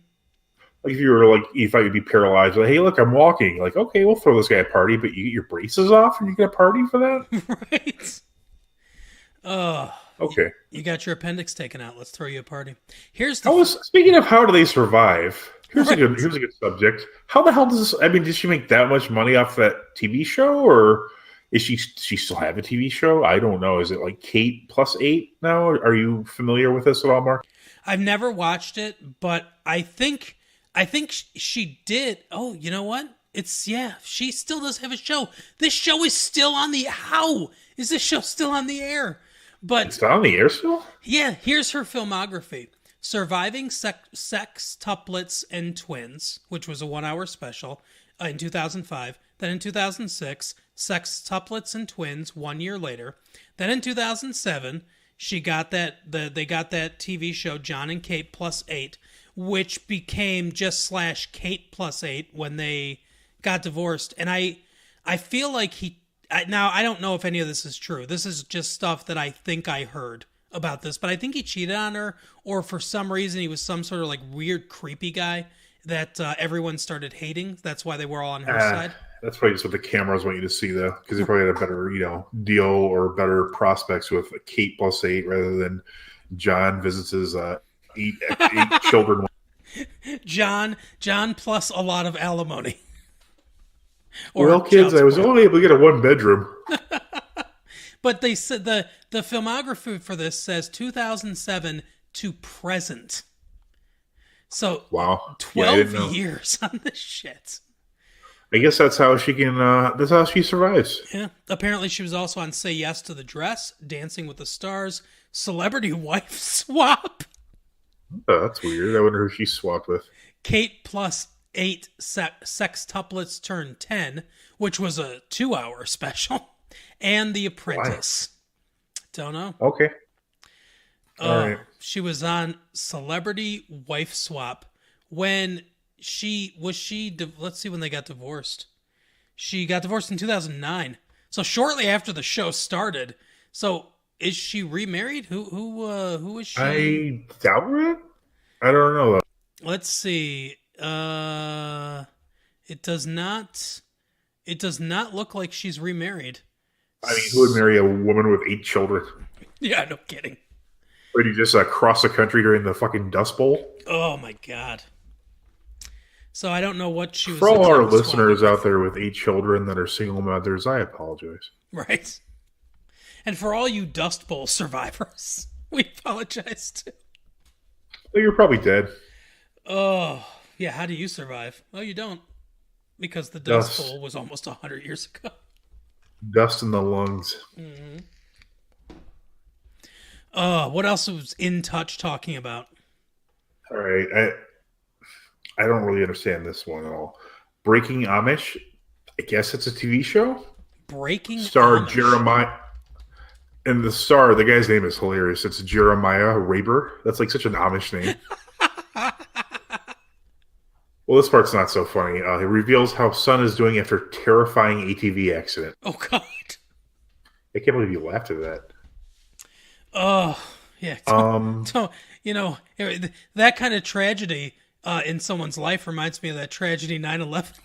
Like if you were like, if I would be paralyzed, like, hey, look, I'm walking. Like, okay, we'll throw this guy a party, but you get your braces off and you get a party for that? Right. Okay. You got your appendix taken out. Let's throw you a party. Speaking of how do they survive? Here's a good subject. How the hell does this? I mean, did she make that much money off that TV show, or is she still have a TV show? I don't know. Is it like Kate plus 8 now? Are you familiar with this at all, Mark? I've never watched it, but I think she did. Oh, you know what? She still does have a show. This show is still on the. How is this show still on the air? But it's on the air still. Yeah, here's her filmography. Surviving Sextuplets and Twins, which was a 1-hour special in 2005. Then in 2006, Sextuplets and Twins 1 year later. Then in 2007, they got that TV show John and Kate plus 8, which became just /Kate plus 8 when they got divorced. And I feel like now I don't know if any of this is true. This is just stuff that I think I heard about this, but I think he cheated on her, or for some reason he was some sort of like weird creepy guy that everyone started hating. That's why they were all on her side. That's probably just what the cameras want you to see, though, because they probably had a better deal or better prospects with Kate plus 8 rather than John visits his 8 children. John plus a lot of alimony. Well, kids, I was only able to get a 1-bedroom. But they said the filmography for this says 2007 to present. So wow, 12 years on this shit. I guess that's how she can. That's how she survives. Yeah. Apparently, she was also on Say Yes to the Dress, Dancing with the Stars, Celebrity Wife Swap. Oh, that's weird. I wonder who she swapped with. Kate plus 8 Sextuplets Turn 10, which was a 2-hour special. And The Apprentice. Wow. Don't know. Okay. All right. She was on Celebrity Wife Swap when let's see when they got divorced. She got divorced in 2009. So shortly after the show started. So is she remarried? Who is she? I doubt it. I don't know though. Let's see. It does not look like she's remarried. I mean, who would marry a woman with 8 children? Yeah, no kidding. Would you just cross the country during the fucking Dust Bowl? Oh my god. So I don't know what she was. For all our attempting to listeners swallow. out there with 8 children that are single mothers, I apologize. Right. And for all you Dust Bowl survivors, we apologize too. Well, you're probably dead. Oh, yeah. How do you survive? Well, you don't. Because the Dust Dust. Bowl was almost 100 years ago. Dust in the lungs. What else was In Touch talking about? All right. I don't really understand this one at all. Breaking Amish. I guess it's a TV show. Breaking Star Amish. Jeremiah. And the guy's name is hilarious. It's Jeremiah Raber. That's like such an Amish name. Well, this part's not so funny. He reveals how son is doing after terrifying ATV accident. Oh, God. I can't believe you laughed at that. Oh, yeah. That kind of tragedy in someone's life reminds me of that tragedy 9/11.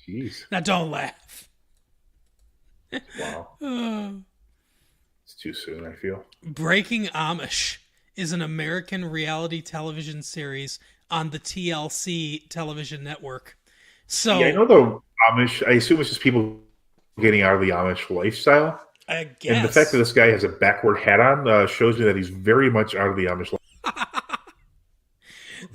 Jeez. Now, don't laugh. Wow. It's too soon, I feel. Breaking Amish is an American reality television series on the TLC television network. So Yeah, I know the Amish. I assume it's just people getting out of the Amish lifestyle. I guess. And the fact that this guy has a backward hat on shows me that he's very much out of the Amish life.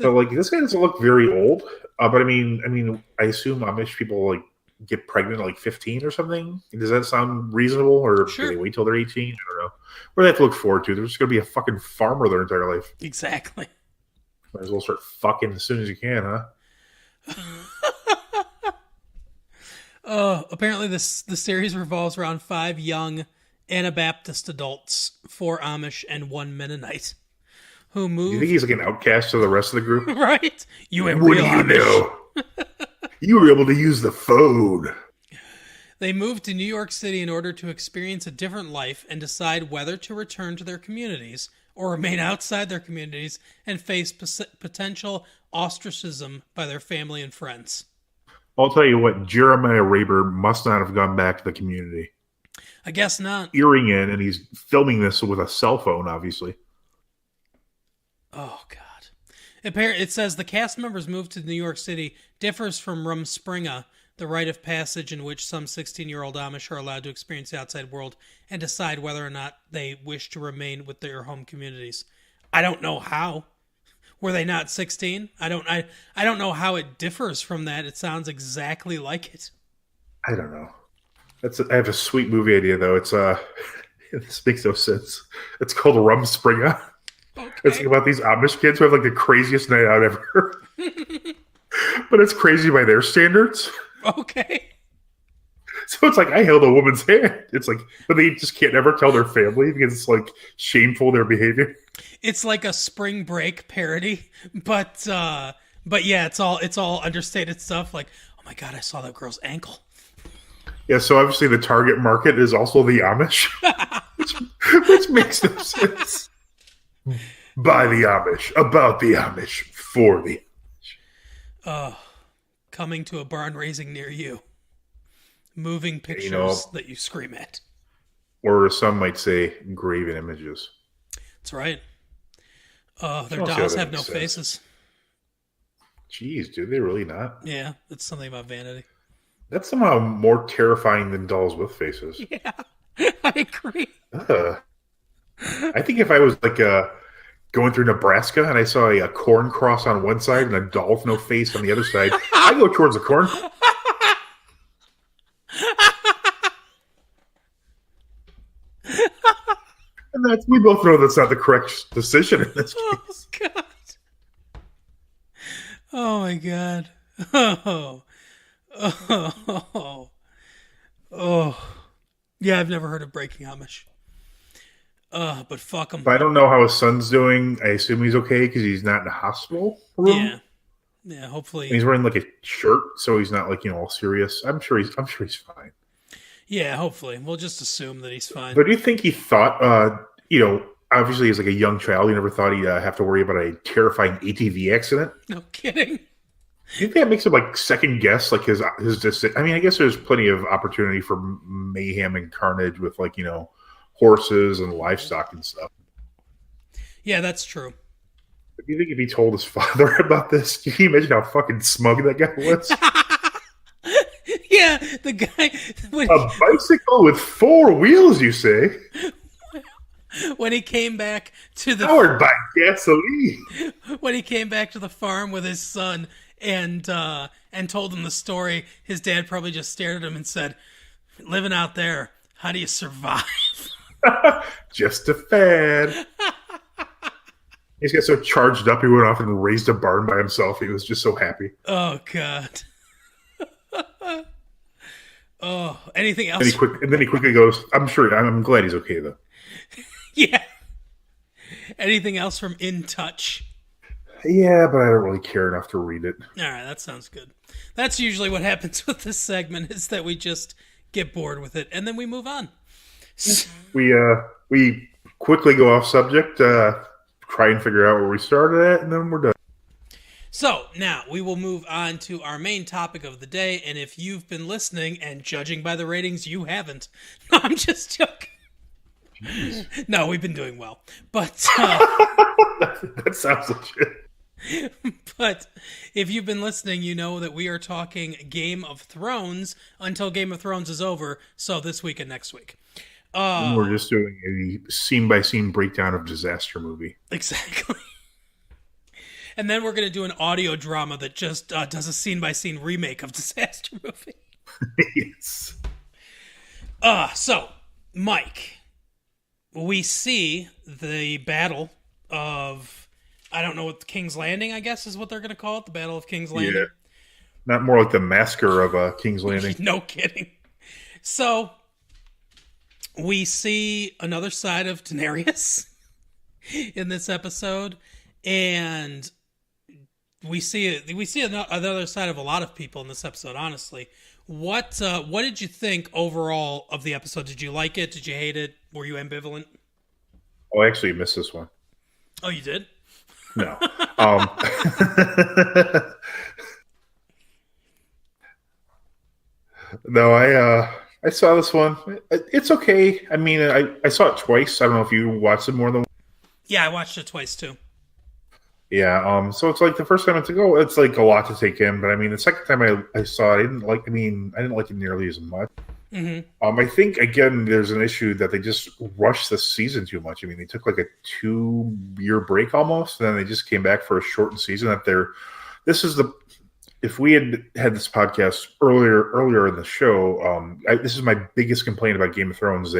So, like, this guy doesn't look very old. But I mean, I assume Amish people like get pregnant at like 15 or something. Does that sound reasonable, or Sure. do they wait till they're 18? I don't know. What do they have to look forward to? They're just going to be a fucking farmer their entire life. Exactly. Might as well start fucking as soon as you can, huh? Apparently the series revolves around 5 young Anabaptist adults, 4 Amish and 1 Mennonite, who Do you move. think he's like an outcast to the rest of the group? Right? You ain't What real do you Amish. know? You were able to use the phone. They moved to New York City in order to experience a different life and decide whether to return to their communities or remain outside their communities and face potential ostracism by their family and friends. I'll tell you what, Jeremiah Raber must not have gone back to the community. I guess not. Earring in, and he's filming this with a cell phone, obviously. Oh, God. It says the cast members' move to New York City differs from Rumspringa, the rite of passage in which some 16-year-old Amish are allowed to experience the outside world and decide whether or not they wish to remain with their home communities. I don't know how. Were they not 16? I don't know how it differs from that. It sounds exactly like it. I don't know. I have a sweet movie idea, though. It's this makes no sense. It's called Rumspringa. Okay. It's about these Amish kids who have like the craziest night out ever. But it's crazy by their standards. Okay. So it's like, I held a woman's hand. It's like, but they just can't ever tell their family because it's like shameful, their behavior. It's like a Spring Break parody, but yeah, it's all understated stuff. Like, oh my God, I saw that girl's ankle. Yeah, so obviously the target market is also the Amish, which makes no sense. By the Amish, about the Amish, for the Amish. Coming to a barn raising near you. Moving pictures that you scream at. Or some might say graven images. That's right. Their don't see dolls how that have no makes sense. faces. Jeez, do they really not? Yeah, it's something about vanity. That's somehow more terrifying than dolls with faces. Yeah, I agree. I think if I was like going through Nebraska and I saw a corn cross on one side and a doll with no face on the other side, I go towards the corn. And we both know that's not the correct decision in this case. Oh God. Oh my God. Oh. Oh. Yeah, I've never heard of Breaking Amish. But fuck him. I don't know how his son's doing. I assume he's okay because he's not in a hospital room. Yeah. Yeah, hopefully. And he's wearing like a shirt, so he's not like all serious. I'm sure he's fine. Yeah, hopefully. We'll just assume that he's fine. But do you think he thought, obviously as like a young child, he never thought he'd have to worry about a terrifying ATV accident? No kidding. Do you think that makes him like second guess like his decision? I mean, I guess there's plenty of opportunity for mayhem and carnage with like, horses and livestock and stuff. Yeah, that's true. Do you think if he told his father about this, can you imagine how fucking smug that guy was? Yeah, the guy A bicycle with 4 wheels, you say? when he came back to the Powered by gasoline. when he came back to the farm with his son and told him the story, his dad probably just stared at him and said, "Living out there, how do you survive?" Just a fad. He's got so charged up, he went off and raised a barn by himself. He was just so happy. Oh God. Oh, anything else? And then he quickly goes, I'm glad he's okay, though. Yeah. Anything else from In Touch? Yeah, but I don't really care enough to read it. All right, that sounds good. That's usually what happens with this segment, is that we just get bored with it, and then we move on. We quickly go off subject, try and figure out where we started at, and then we're done. So, now we will move on to our main topic of the day, and if you've been listening, and judging by the ratings, you haven't. No, I'm just joking. Jeez. No, we've been doing well. But that sounds legit. But if you've been listening, you know that we are talking Game of Thrones until Game of Thrones is over, so this week and next week. We're just doing a scene-by-scene breakdown of Disaster Movie. Exactly. And then we're going to do an audio drama that just does a scene-by-scene remake of Disaster Movie. Yes. So, Mike, we see the battle of, I don't know what, King's Landing, I guess is what they're going to call it, the Battle of King's Landing. Yeah. Not more like the massacre of King's Landing. No kidding. So, we see another side of Daenerys in this episode, and we see another side of a lot of people in this episode, honestly. What did you think overall of the episode? Did you like it? Did you hate it? Were you ambivalent? Oh, I actually missed this one. Oh, you did? No. No, I saw this one. It's okay. I mean, I saw it twice. I don't know if you watched it more than. Yeah, I watched it twice too. Yeah. So it's like the first time it's like a lot to take in. But I mean, the second time I saw it, I didn't like it nearly as much. Mm-hmm. I think again, there's an issue that they just rushed the season too much. I mean, they took like a 2-year break almost, and then they just came back for a shortened season. If we had this podcast earlier in the show, this is my biggest complaint about Game of Thrones.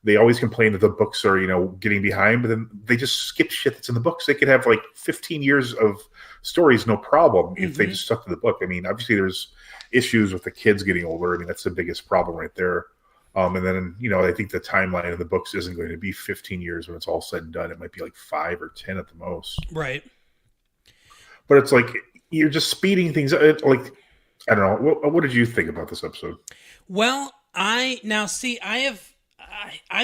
They always complain that the books are, getting behind, but then they just skip shit that's in the books. They could have like 15 years of stories, no problem, if they just stuck to the book. I mean, obviously there's issues with the kids getting older. I mean, that's the biggest problem right there. And then, I think the timeline of the books isn't going to be 15 years when it's all said and done. It might be like 5 or 10 at the most. Right. But it's like, you're just speeding things up. Like, I don't know. What did you think about this episode? Well, I'm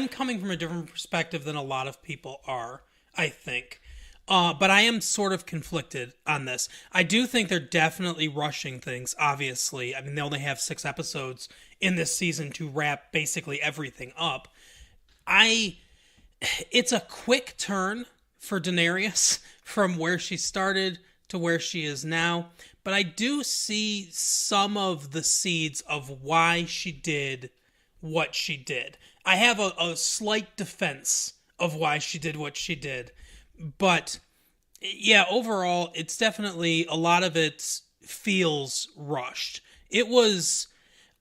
coming from a different perspective than a lot of people are, I think. But I am sort of conflicted on this. I do think they're definitely rushing things, obviously. I mean, they only have 6 episodes in this season to wrap basically everything up. It's a quick turn for Daenerys from where she started to where she is now, but I do see some of the seeds of why she did what she did. I have a slight defense of why she did what she did, but yeah, overall, it's definitely, a lot of it feels rushed.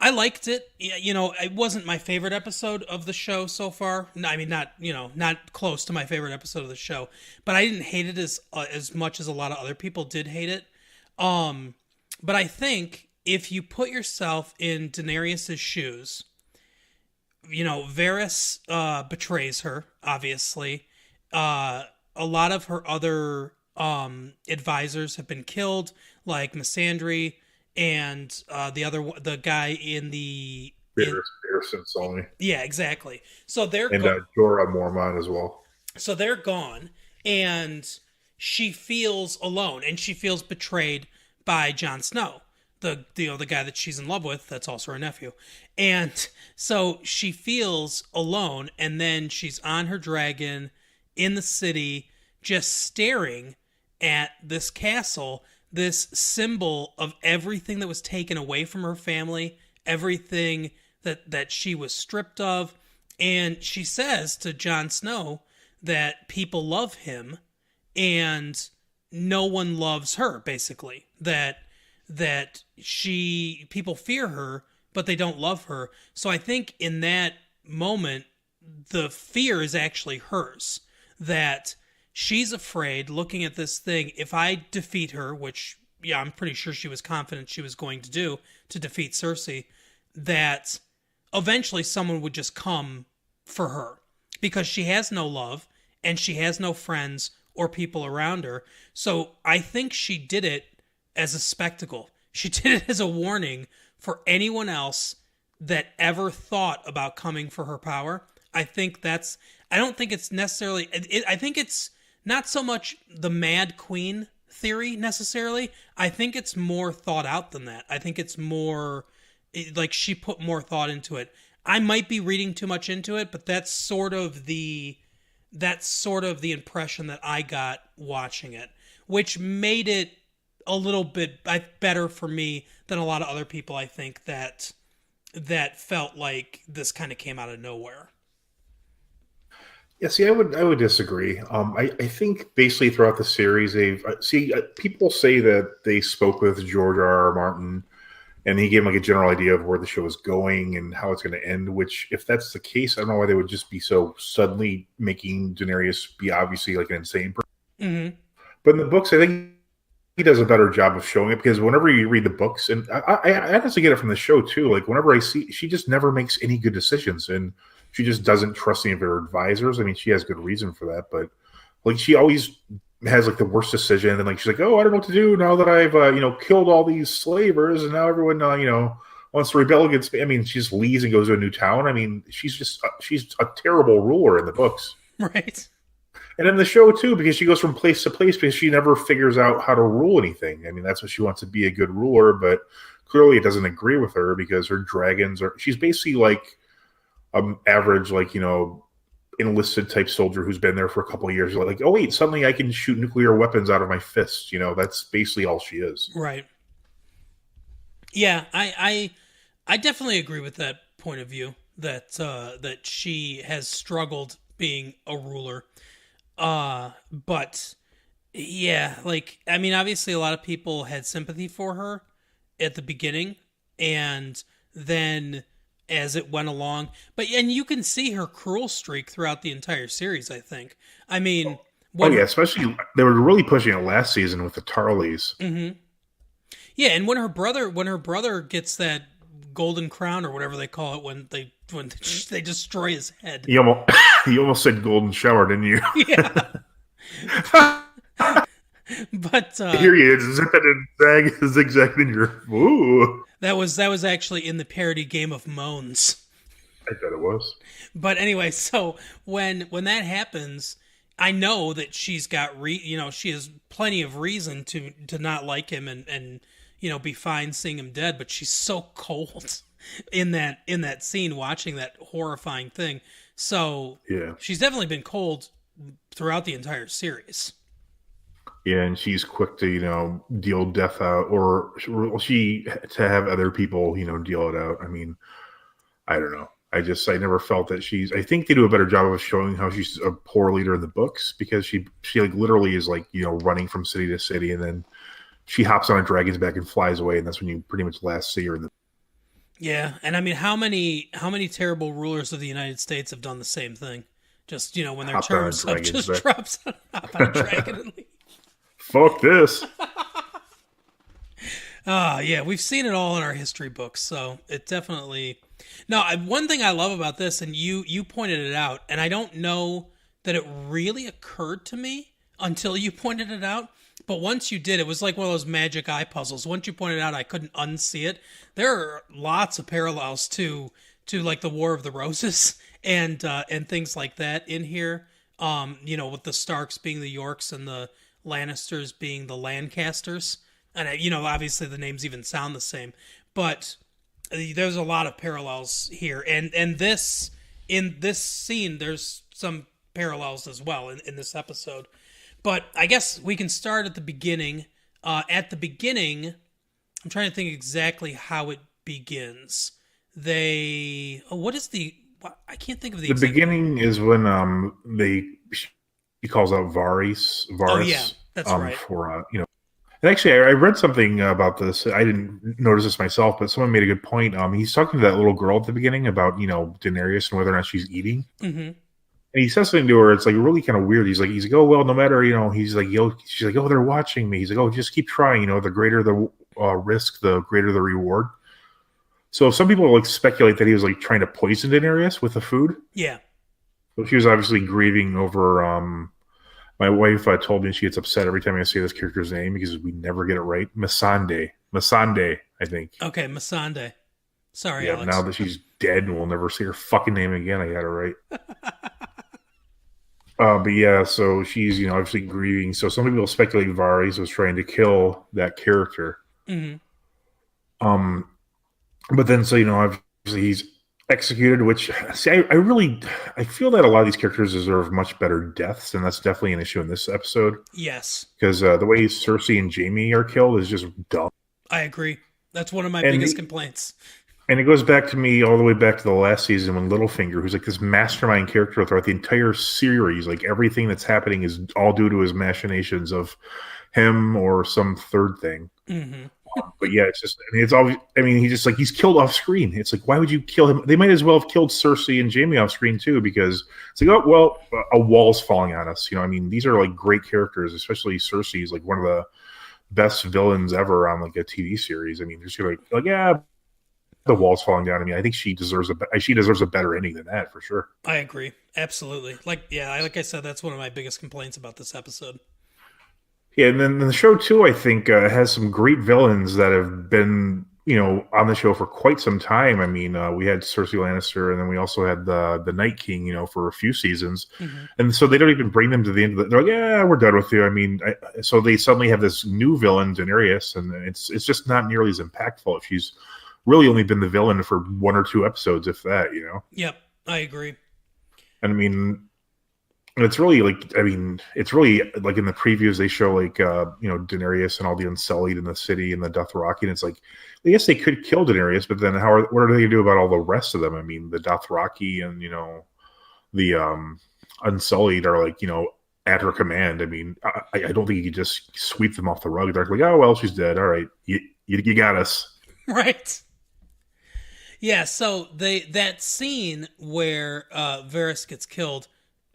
I liked it. It wasn't my favorite episode of the show so far. I mean, not close to my favorite episode of the show, but I didn't hate it as much as a lot of other people did hate it. But I think if you put yourself in Daenerys' shoes, Varys betrays her, obviously. A lot of her other advisors have been killed, like Missandei, and the guy in the Sully. Yeah, exactly. So they're and Jorah Mormont as well. So they're gone, and she feels alone, and she feels betrayed by Jon Snow, the guy that she's in love with. That's also her nephew, and so she feels alone, and then she's on her dragon in the city, just staring at this castle, this symbol of everything that was taken away from her family, everything that she was stripped of. And she says to Jon Snow that people love him and no one loves her, basically. That people fear her, but they don't love her. So I think in that moment, the fear is actually hers. That she's afraid, looking at this thing, if I defeat her, which, yeah, I'm pretty sure she was confident she was going to do, to defeat Cersei, that eventually someone would just come for her. Because she has no love, and she has no friends or people around her. So I think she did it as a spectacle. She did it as a warning for anyone else that ever thought about coming for her power. I don't think it's necessarily, I think it's not so much the Mad Queen theory necessarily. I think it's more thought out than that. I think it's more like she put more thought into it. I might be reading too much into it, but that's sort of the impression that I got watching it, which made it a little bit better for me than a lot of other people, I think, that felt like this kind of came out of nowhere. Yeah, see, I would disagree. I think basically throughout the series, people say that they spoke with George R. R. Martin, and he gave them like a general idea of where the show is going and how it's going to end. Which, if that's the case, I don't know why they would just be so suddenly making Daenerys be obviously like an insane person. Mm-hmm. But in the books, I think he does a better job of showing it, because whenever you read the books, and I honestly get it from the show too. Like whenever I see, she just never makes any good decisions, and she just doesn't trust any of her advisors. I mean, she has good reason for that, but like she always has like the worst decision, and like she's like, "Oh, I don't know what to do now that I've killed all these slavers, and now everyone wants to rebel against me." I mean, she just leaves and goes to a new town. I mean, she's a terrible ruler in the books, right? And in the show too, because she goes from place to place because she never figures out how to rule anything. I mean, that's what she wants to be, a good ruler, but clearly it doesn't agree with her because her dragons are. She's basically like average, enlisted type soldier who's been there for a couple of years. Like, oh wait, suddenly I can shoot nuclear weapons out of my fists. That's basically all she is. Right. Yeah, I definitely agree with that point of view, that she has struggled being a ruler. But yeah, obviously a lot of people had sympathy for her at the beginning, and then as it went along, and you can see her cruel streak throughout the entire series, I think. I mean, especially they were really pushing it last season with the Tarleys. Mm-hmm. Yeah, and when her brother gets that golden crown or whatever they call it, when they destroy his head. You almost said golden shower, didn't you? Yeah. But here you is zipping and zigzagging your. Ooh. That was actually in the parody Game of Moans. I bet it was. But anyway, so when that happens, I know that she's got she has plenty of reason to not like him and be fine seeing him dead, but she's so cold in that scene watching that horrifying thing. So yeah, she's definitely been cold throughout the entire series. Yeah, and she's quick to, deal death out, or to have other people, deal it out. I mean, I don't know. I never felt that I think they do a better job of showing how she's a poor leader in the books, because she like literally is like, running from city to city, and then she hops on a dragon's back and flies away, and that's when you pretty much last see her in the. Yeah, and I mean, how many terrible rulers of the United States have done the same thing? Just, when their terms up, just drops on a dragon and leave. Fuck this. Yeah, we've seen it all in our history books, so it definitely. No, one thing I love about this, and you pointed it out, and I don't know that it really occurred to me until you pointed it out, but once you did, it was like one of those magic eye puzzles. Once you pointed it out, I couldn't unsee it. There are lots of parallels to like the War of the Roses and things like that in here. With the Starks being the Yorks and the Lannisters being the Lancasters, and obviously the names even sound the same, but there's a lot of parallels here, and in this scene there's some parallels as well in this episode. But I guess we can start at the beginning. At the beginning, I'm trying to think exactly how it begins. What is I can't think of the The exact... beginning is when he calls out Oh yeah, Varys that's right. for And actually, I read something about this. I didn't notice this myself, but someone made a good point. He's talking to that little girl at the beginning about Daenerys and whether or not she's eating. Mm-hmm. And he says something to her. It's like really kind of weird. He's like, oh well, no matter he's like, she's like, oh, they're watching me. He's like, oh, just keep trying. The greater the risk, the greater the reward. So some people like speculate that he was like trying to poison Daenerys with the food. Yeah. So she was obviously grieving over. My wife told me she gets upset every time I say this character's name because we never get it right. Missandei, I think. Okay, Missandei. Sorry, yeah, Alex. now that she's dead and we'll never say her fucking name again, I got it right. But yeah, so she's obviously grieving. So some people speculate Varys was trying to kill that character. Mm-hmm. But then obviously he's executed, which I feel that a lot of these characters deserve much better deaths, and that's definitely an issue in this episode. Yes, because the way Cersei and Jaime are killed is just dumb. I agree. That's one of my biggest complaints. And it goes back to me all the way back to the last season when Littlefinger, who's like this mastermind character throughout the entire series, like everything that's happening is all due to his machinations of him or some third thing. Mm-hmm. But yeah, it's just, it's always, he's killed off screen. It's like, why would you kill him? They might as well have killed Cersei and Jaime off screen too, because it's like, oh, well, a wall's falling on us. These are like great characters, especially Cersei is like one of the best villains ever on like a TV series. There's gonna be like, yeah, the wall's falling down. I think she deserves a better ending than that for sure. I agree. Absolutely. Like I said, that's one of my biggest complaints about this episode. Yeah, and then the show too, I think, has some great villains that have been, on the show for quite some time. We had Cersei Lannister, and then we also had the Night King, for a few seasons, mm-hmm. and so they don't even bring them to the end of they're like, yeah, we're done with you. So they suddenly have this new villain, Daenerys, and it's just not nearly as impactful if she's really only been the villain for one or two episodes, if that. Yep, I agree. And it's really it's really like in the previews they show like Daenerys and all the Unsullied in the city and the Dothraki, and it's like, I guess they could kill Daenerys, but then what are they gonna do about all the rest of them? The Dothraki and the Unsullied are like at her command. I don't think you could just sweep them off the rug. They're like, oh well, she's dead. All right, you got us. Right. Yeah. So that scene where Varys gets killed.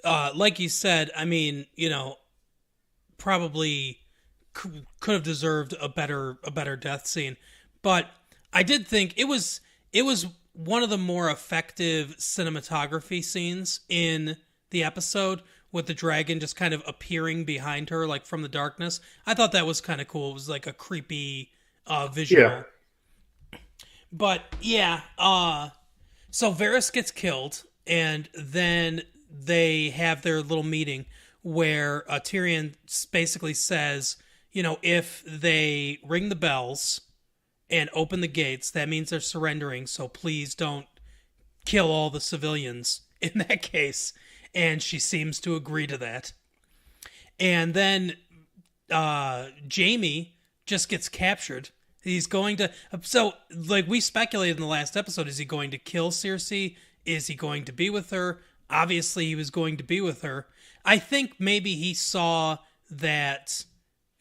Like you said, probably could have deserved a better death scene, but I did think it was one of the more effective cinematography scenes in the episode, with the dragon just kind of appearing behind her, like from the darkness. I thought that was kind of cool. It was like a creepy visual. Yeah. But yeah, so Varys gets killed, and then they have their little meeting where Tyrion basically says, if they ring the bells and open the gates, that means they're surrendering, so please don't kill all the civilians in that case. And she seems to agree to that. And then Jaime just gets captured. He's going to... So, like we speculated in the last episode, is he going to kill Cersei? Is he going to be with her? Obviously, he was going to be with her. I think maybe he saw that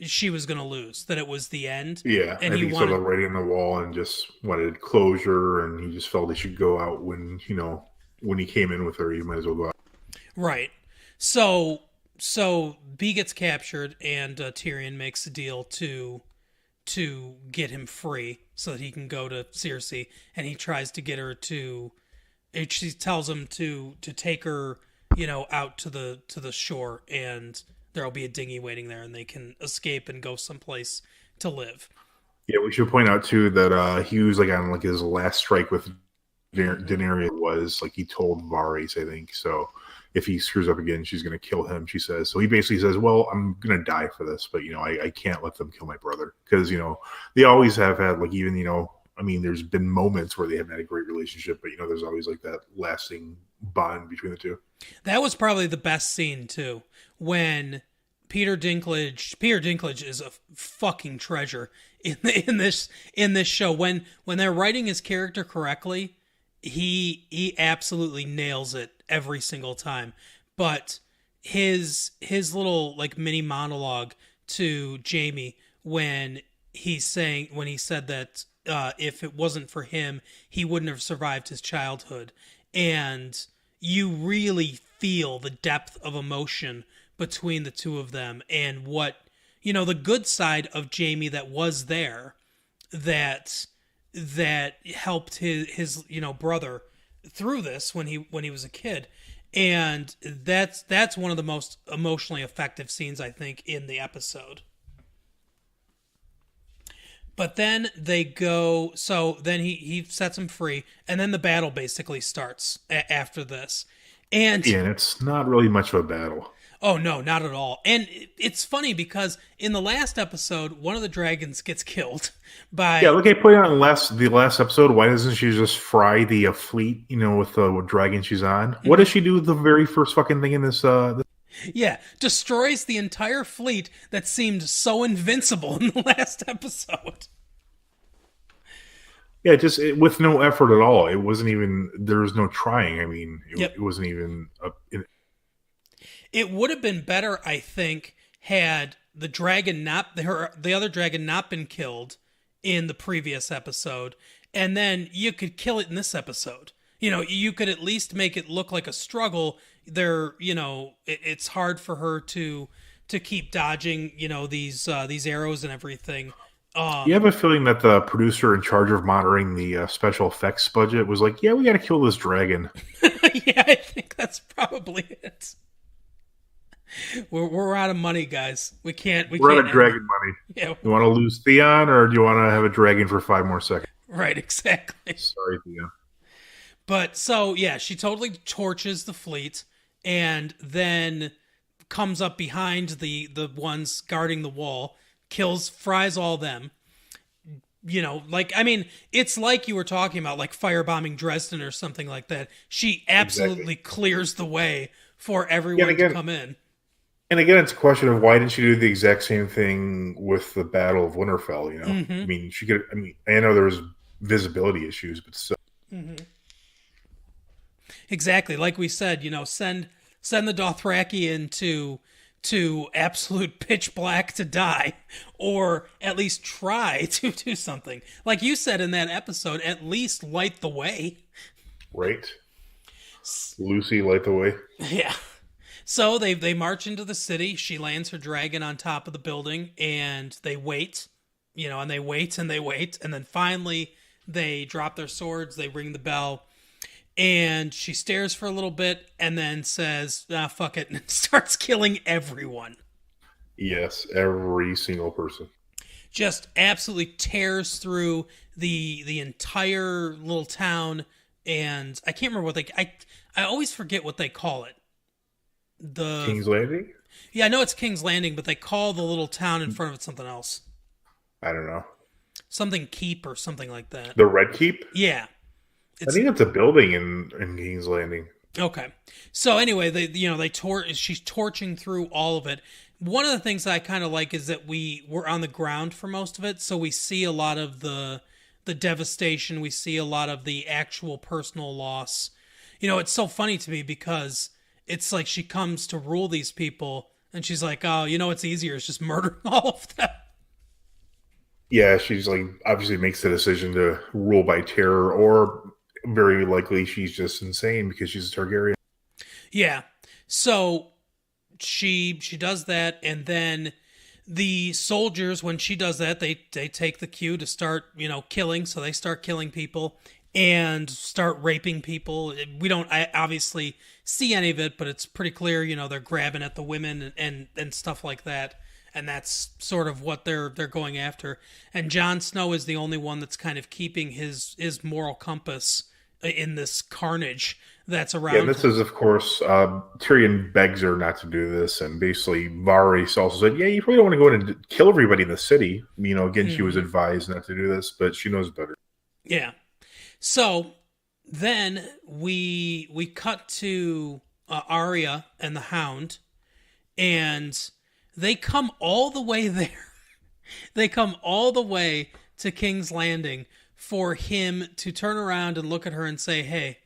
she was going to lose, that it was the end. Yeah, and he saw the writing on the wall and just wanted closure, and he just felt he should go out when he came in with her, you might as well go out. Right. So B gets captured, and Tyrion makes a deal to get him free so that he can go to Cersei, and he tries to get her to... She tells him to take her, out to the shore, and there'll be a dinghy waiting there, and they can escape and go someplace to live. Yeah, we should point out too that he was like on like his last strike with Daenerys was like he told Varys, I think. So if he screws up again, she's going to kill him. She says. So he basically says, "Well, I'm going to die for this, but I can't let them kill my brother because they always have had like even there's been moments where they haven't had a great relationship, but there's always like that lasting bond between the two." That was probably the best scene too, when Peter Dinklage is a fucking treasure in this show. When they're writing his character correctly, he absolutely nails it every single time. But his little like mini monologue to Jamie when he said that if it wasn't for him, he wouldn't have survived his childhood, and you really feel the depth of emotion between the two of them, and what, the good side of Jamie that was there, that helped his brother through this when he was a kid. And that's one of the most emotionally effective scenes, I think, in the episode. But then they go, so then he sets him free, and then the battle basically starts after this. And it's not really much of a battle. Oh, no, not at all. And it's funny because in the last episode, one of the dragons gets killed by... Yeah, look, I put out in the last episode, why doesn't she just fry the fleet, with the dragon she's on? Mm-hmm. What does she do with the very first fucking thing in this... Yeah, destroys the entire fleet that seemed so invincible in the last episode. Yeah, just with no effort at all. It wasn't even... There was no trying. I mean, it wasn't even... It would have been better, I think, had the dragon the other dragon not been killed in the previous episode, and then you could kill it in this episode. You could at least make it look like a struggle. It's hard for her to keep dodging, these arrows and everything. You have a feeling that the producer in charge of monitoring the special effects budget was like, yeah, we got to kill this dragon. Yeah, I think that's probably it. We're out of money, guys. We're out of dragon money. Yeah. You want to lose Theon, or do you want to have a dragon for 5 more seconds? Right, exactly. Sorry, Theon. But so yeah, she totally torches the fleet, and then comes up behind the ones guarding the wall, fries all them. It's like you were talking about, like firebombing Dresden or something like that. She absolutely clears the way for everyone to come in. And again, it's a question of why didn't she do the exact same thing with the Battle of Winterfell? Mm-hmm. I mean, she could. I mean, I know there was visibility issues, but still. Mm-hmm. Exactly, like we said, send the Dothraki to absolute pitch black to die, or at least try to do something. Like you said in that episode, at least light the way. Right. Lucy, light the way. Yeah. So they march into the city. She lands her dragon on top of the building, and they wait, and they wait and they wait. And then finally they drop their swords. They ring the bell, and she stares for a little bit and then says, fuck it, and starts killing everyone. Yes, every single person. Just absolutely tears through the entire little town. And I can't remember what I always forget what they call it. King's Landing? Yeah, I know it's King's Landing, but they call the little town in front of it something else. I don't know. Something Keep or something like that. The Red Keep? Yeah. I think it's a building in King's Landing. Okay. So anyway, she's torching through all of it. One of the things I kind of like is that we're on the ground for most of it, so we see a lot of the devastation. We see a lot of the actual personal loss. It's so funny to me because it's like she comes to rule these people, and she's like, oh, what's easier is just murdering all of them. Yeah, she's like, obviously makes the decision to rule by terror, or very likely she's just insane because she's a Targaryen. Yeah. So she does that, and then the soldiers, when she does that, they take the cue to start, killing, so they start killing people and start raping people. We don't obviously see any of it, but it's pretty clear, they're grabbing at the women and stuff like that. And that's sort of what they're going after. And Jon Snow is the only one that's kind of keeping his moral compass in this carnage that's around. Yeah, this is, of course, Tyrion begs her not to do this. And basically, Varys also said, yeah, you probably don't want to go in and kill everybody in the city. Again, she was advised not to do this, but she knows better. Yeah. So then we cut to Arya and the Hound, and they come all the way there. They come all the way to King's Landing for him to turn around and look at her and say, hey,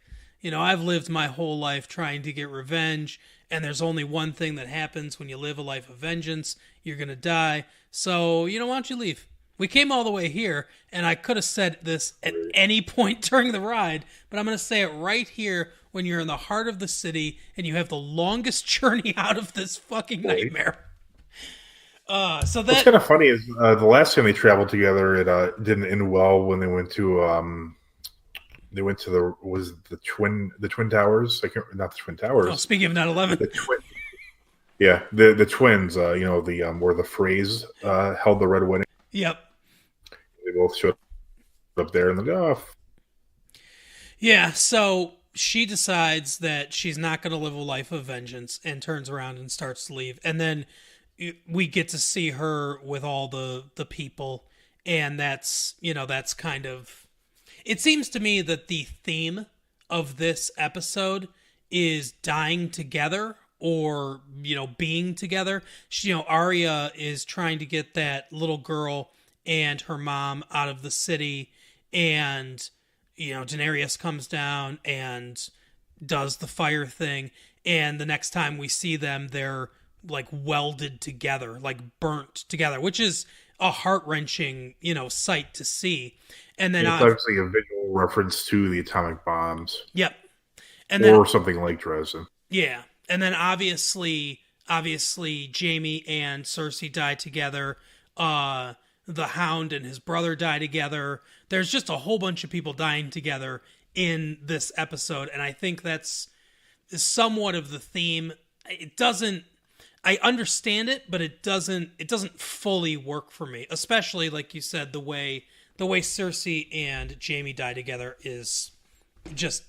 I've lived my whole life trying to get revenge, and there's only one thing that happens when you live a life of vengeance. You're going to die. So, why don't you leave? We came all the way here, and I could have said this at any point during the ride, but I'm going to say it right here when you're in the heart of the city and you have the longest journey out of this fucking nightmare. What's kind of funny is the last time they traveled together, it didn't end well when they went to the twin towers. Not the twin towers. Oh, speaking of 9/11, the twins. Where the Freys held the Red Wedding. Yep. They both showed up there and yeah. So she decides that she's not going to live a life of vengeance and turns around and starts to leave, and then we get to see her with all the people, and that's kind of, it seems to me that the theme of this episode is dying together or, being together. Arya is trying to get that little girl and her mom out of the city, and, Daenerys comes down and does the fire thing, and the next time we see them, they're like welded together, like burnt together, which is a heart-wrenching, sight to see. And then it's obviously a visual reference to the atomic bombs. Yep. Or something like Dresden. Yeah. And then obviously Jaime and Cersei die together. The Hound and his brother die together. There's just a whole bunch of people dying together in this episode, and I think that's somewhat of the theme. I understand it, but it doesn't fully work for me. Especially, like you said, the way Cersei and Jaime die together is just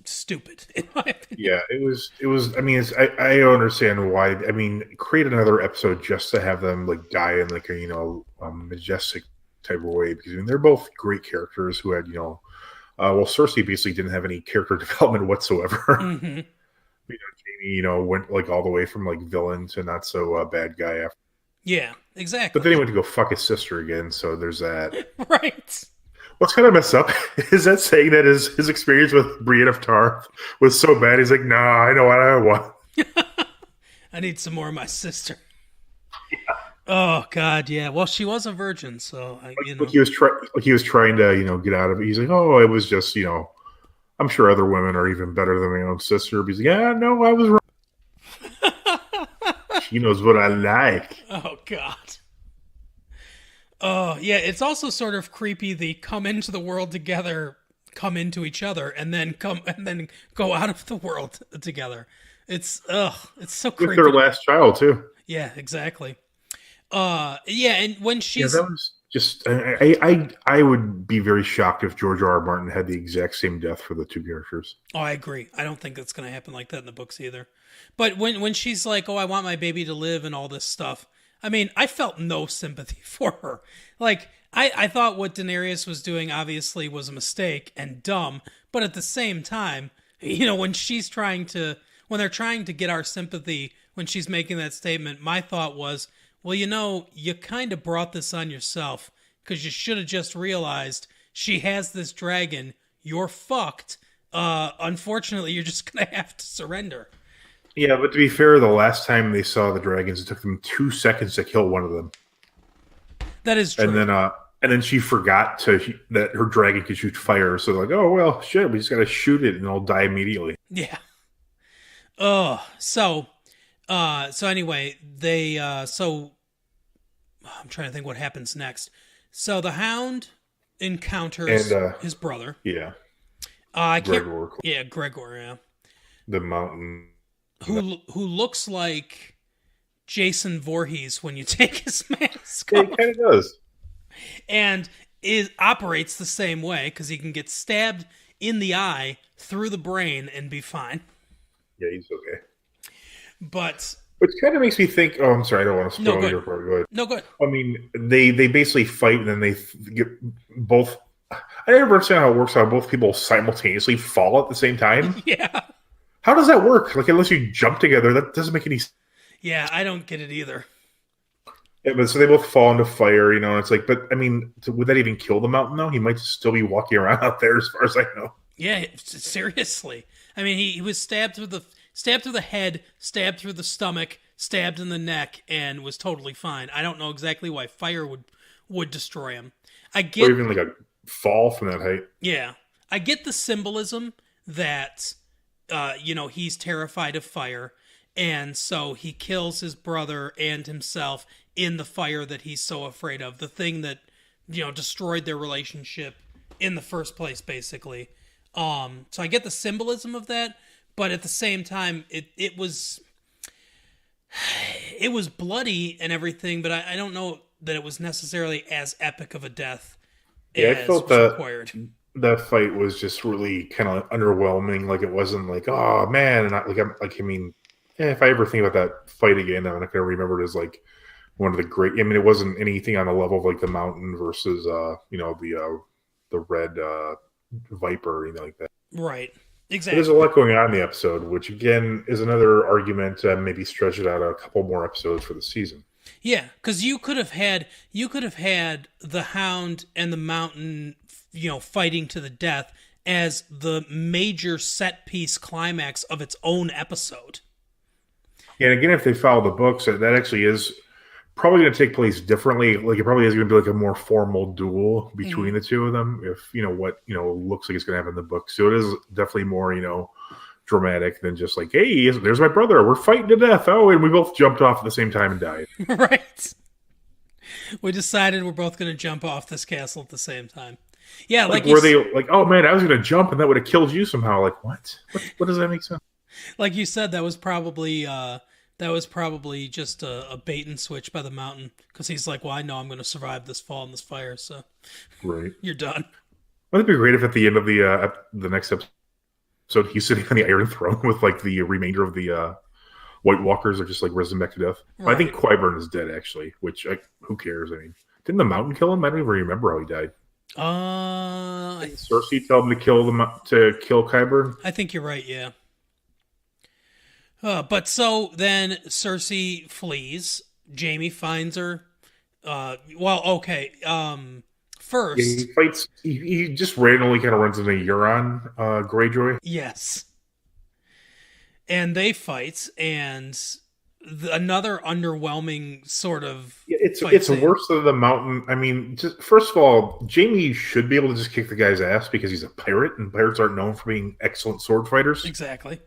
stupid, in my opinion. Yeah, it was. I mean, I understand why. I mean, create another episode just to have them like die in like a majestic type of way, because they're both great characters who had Cersei basically didn't have any character development whatsoever. Mm-hmm. Jaime, went like all the way from like villain to not so bad guy after. Yeah, exactly. But then he went to go fuck his sister again, so there's that. Right. What's kind of messed up is that saying that his experience with Brienne of Tarth was so bad. He's like, nah, I know what I want. I need some more of my sister. Yeah. Oh God, yeah. Well, she was a virgin, so Like he was trying to get out of it. He's like, oh, it was just I'm sure other women are even better than my own sister. But he's like, yeah, no, I was wrong. She knows what I like. Oh God. Oh yeah, it's also sort of creepy. They come into the world together, come into each other, and then go out of the world together. It's so creepy. With their last child too. Yeah, exactly. And when she's that was just I would be very shocked if George R. R. Martin had the exact same death for the two characters. Oh, I agree. I don't think that's going to happen like that in the books either. But when she's like, "Oh, I want my baby to live," and all this stuff, I mean, I felt no sympathy for her. Like, I thought what Daenerys was doing obviously was a mistake and dumb, but at the same time, when they're trying to get our sympathy, when she's making that statement, my thought was, well, you kind of brought this on yourself, because you should have just realized she has this dragon. You're fucked. Unfortunately, you're just going to have to surrender. Yeah, but to be fair, the last time they saw the dragons, it took them 2 seconds to kill one of them. That is true. And then she forgot that her dragon could shoot fire. So they're like, oh, well, shit, we just got to shoot it and it'll die immediately. Yeah. So anyway, so I'm trying to think what happens next. So the Hound encounters his brother. Yeah. Gregor. Yeah, Gregor, yeah. The mountain. Who looks like Jason Voorhees when you take his mask off. He kind of does. And operates the same way, because he can get stabbed in the eye through the brain and be fine. Yeah, he's okay. But which kind of makes me think. Oh, I'm sorry. I don't want to spoil your part. Go ahead. No, go ahead. I mean, they basically fight, and then they get both. I never understand how it works. How both people simultaneously fall at the same time. Yeah. How does that work? Like, unless you jump together, that doesn't make any sense. Yeah, I don't get it either. Yeah, but so they both fall into fire, and it's like, but I mean, would that even kill the mountain though? He might still be walking around out there, as far as I know. Yeah, seriously. I mean, he was stabbed through the head, stabbed through the stomach, stabbed in the neck, and was totally fine. I don't know exactly why fire would destroy him. I Or get, even like a fall from that height. yeah, I get the symbolism that, he's terrified of fire, and so he kills his brother and himself in the fire that he's so afraid of, the thing that, destroyed their relationship in the first place, basically. So I get the symbolism of that, but at the same time, it was bloody and everything, but I don't know that it was necessarily as epic of a death Yeah, I as felt was required. that fight was just really kind of underwhelming. Like it wasn't like, oh man, and I mean, if I ever think about that fight again, I'm not going to remember it as like one of the great. I mean, it wasn't anything on the level of like the Mountain versus the Red Viper or anything like that. Right. But Exactly. there's a lot going on in the episode, which again is another argument to maybe stretch it out a couple more episodes for the season. Yeah, because you could have had the Hound and the Mountain, fighting to the death as the major set piece climax of its own episode. Yeah, and again, if they follow the books, that actually is probably going to take place differently. Like it probably is going to be like a more formal duel between the two of them. If what looks like it's going to happen in the book, so it is definitely more dramatic than just like, hey, there's my brother, we're fighting to death. Oh, and we both jumped off at the same time and died. Right. We decided we're both going to jump off this castle at the same time. Yeah, like were they like, oh man, I was going to jump and that would have killed you somehow? Like what? What does that make sense? Like you said, that was probably just a bait and switch by the Mountain, because he's like, well, I know I'm going to survive this fall in this fire, so Right. you're done. Wouldn't it be great if at the end of the next episode he's sitting on the Iron Throne with like the remainder of the White Walkers are just like risen back to death? Right. I think Qyburn is dead actually, which who cares? I mean, didn't the Mountain kill him? I don't even remember how he died. Cersei told him to kill Qyburn. I think you're right. Yeah. But so then Cersei flees. Jaime finds her. First, Yeah, he fights. He just randomly kind of runs into Euron Greyjoy. yes, and they fight, and another underwhelming sort of. It's scene. worse than the Mountain. I mean, just first of all, Jaime should be able to just kick the guy's ass because he's a pirate, and pirates aren't known for being excellent sword fighters. Exactly.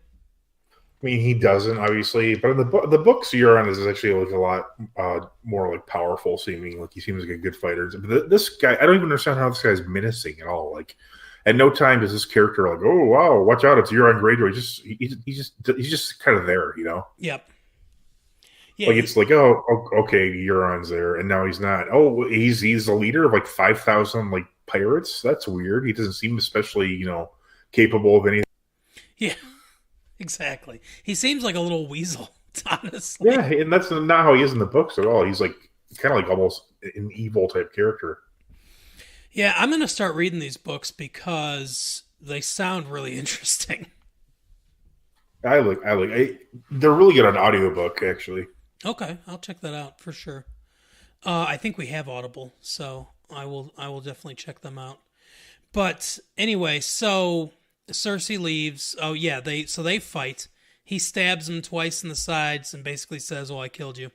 I mean, he doesn't obviously, but in the books, Euron is actually like a lot more like powerful seeming. Like he seems like a good fighter. But this guy, I don't even understand how this guy's menacing at all. Like at no time does this character like, oh wow, watch out, it's Euron Greyjoy. He's just kind of there, Yep. Yeah. Like it's like, oh, okay, Euron's there, and now he's not. Oh, he's the leader of like 5,000 like pirates. That's weird. He doesn't seem especially capable of anything. Yeah. Exactly. He seems like a little weasel, honestly. Yeah, and that's not how he is in the books at all. He's like kind of like almost an evil type character. Yeah, I'm going to start reading these books because they sound really interesting. They're really good on audiobook actually. Okay, I'll check that out for sure. I think we have Audible, so I will definitely check them out. But anyway, so Cersei leaves. Oh yeah, they fight. He stabs him twice in the sides and basically says, "Well, I killed you,"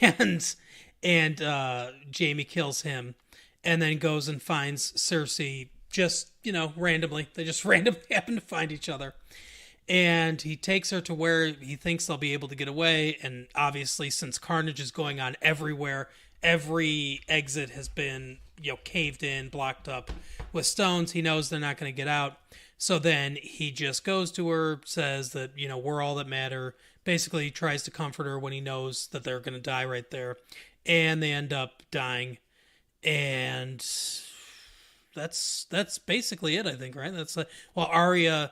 and Jaime kills him, and then goes and finds Cersei just randomly. They just randomly happen to find each other, and he takes her to where he thinks they'll be able to get away. And obviously, since carnage is going on everywhere, every exit has been caved in, blocked up with stones. He knows they're not going to get out. So then he just goes to her, says that, we're all that matter. Basically, he tries to comfort her when he knows that they're going to die right there. And they end up dying. And that's basically it, I think, right? That's Arya,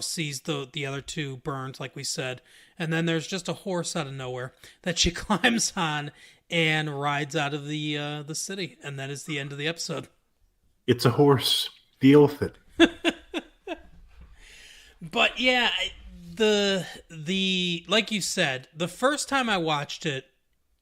sees the other two burned, like we said. And then there's just a horse out of nowhere that she climbs on and rides out of the city. And that is the end of the episode. It's a horse. Deal with it. But yeah, the like you said, the first time I watched it,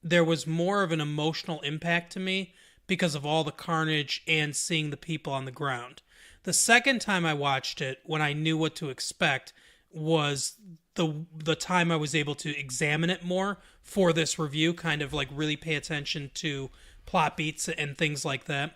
there was more of an emotional impact to me because of all the carnage and seeing the people on the ground. The second time I watched it, when I knew what to expect, was the time I was able to examine it more for this review, kind of like really pay attention to plot beats and things like that.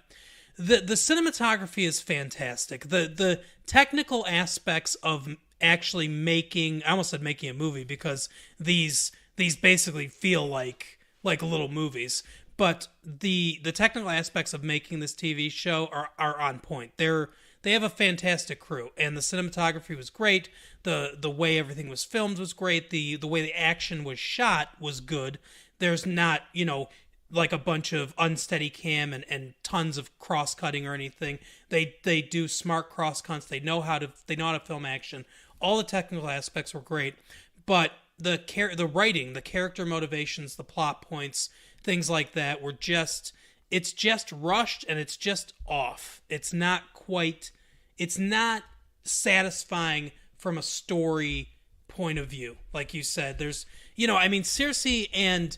The cinematography is fantastic. The technical aspects of actually making, I almost said making a movie, because these basically feel like little movies. But the technical aspects of making this TV show are on point. They have a fantastic crew, and the cinematography was great. The way everything was filmed was great. The way the action was shot was good. There's not, like a bunch of unsteady cam and tons of cross cutting or anything. They do smart cross cuts. They know how to film action. All the technical aspects were great, but the writing, the character motivations, the plot points, things like that were just, it's just rushed and it's just off. It's not satisfying from a story point of view. Like you said, there's, Cersei and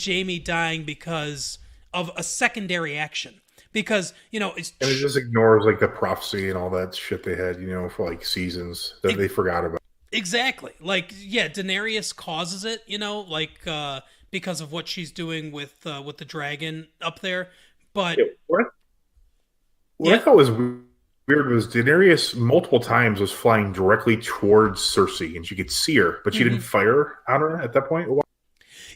Jaime dying because of a secondary action. Because, it's... And it just ignores, like, the prophecy and all that shit they had, for, like, seasons that they forgot about. Exactly. Like, yeah, Daenerys causes it, because of what she's doing with the dragon up there. But... Yeah, what I thought was weird was Daenerys multiple times was flying directly towards Cersei, and she could see her, but she didn't fire on her at that point.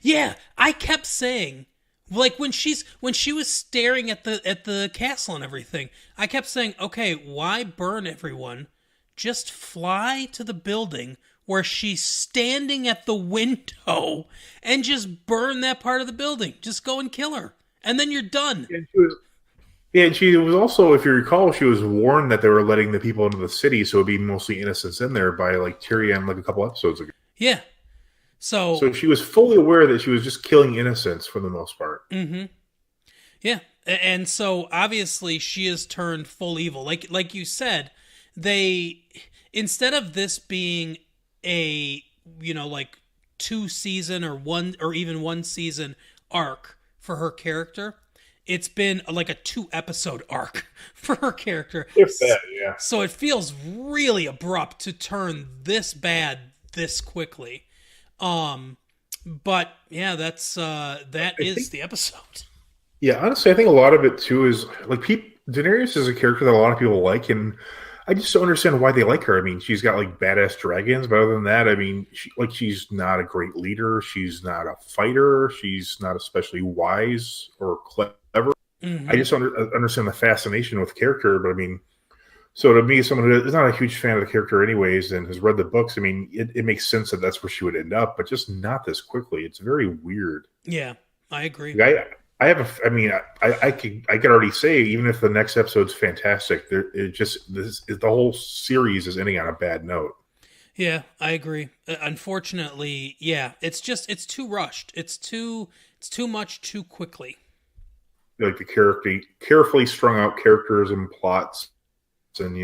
Yeah, I kept saying, like when she was staring at the castle and everything, I kept saying, okay, why burn everyone? Just fly to the building where she's standing at the window and just burn that part of the building. Just go and kill her, and then you're done. And she was also, if you recall, she was warned that they were letting the people into the city, so it'd be mostly innocents in there by like Tyrion, like a couple episodes ago. Yeah. So she was fully aware that she was just killing innocents for the most part. Mm-hmm. Yeah. And so obviously she has turned full evil. Like you said, they, instead of this being a, 2-season or even 1-season arc for her character, it's been like a 2-episode arc for her character. If that, yeah. So it feels really abrupt to turn this bad this quickly. But yeah, that is the episode. Yeah, honestly, I think a lot of it too is like Daenerys is a character that a lot of people like, and I just don't understand why they like her. I mean, she's got like badass dragons, but other than that, I mean, she's not a great leader. She's not a fighter. She's not especially wise or clever. Mm-hmm. I just don't understand the fascination with character. But I mean, so to me, someone who is not a huge fan of the character anyways and has read the books, I mean, it makes sense that that's where she would end up, but just not this quickly. It's very weird. Yeah, I agree. I could already say, even if the next episode's fantastic, the whole series is ending on a bad note. Yeah, I agree. Unfortunately, yeah, it's too rushed. It's too much too quickly. Like the carefully strung out characters and plots, and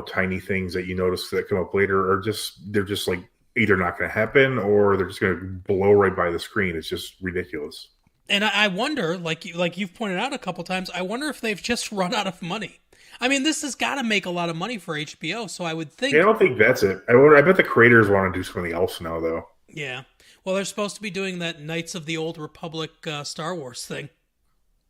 tiny things that you notice that come up later they're just like either not going to happen or they're just going to blow right by the screen. It's just ridiculous. And I wonder, like you've pointed out a couple times, I wonder if they've just run out of money. I mean, this has got to make a lot of money for HBO, so I would think... Yeah, I don't think that's it. I bet the creators want to do something else now, though. Yeah. Well, they're supposed to be doing that Knights of the Old Republic Star Wars thing.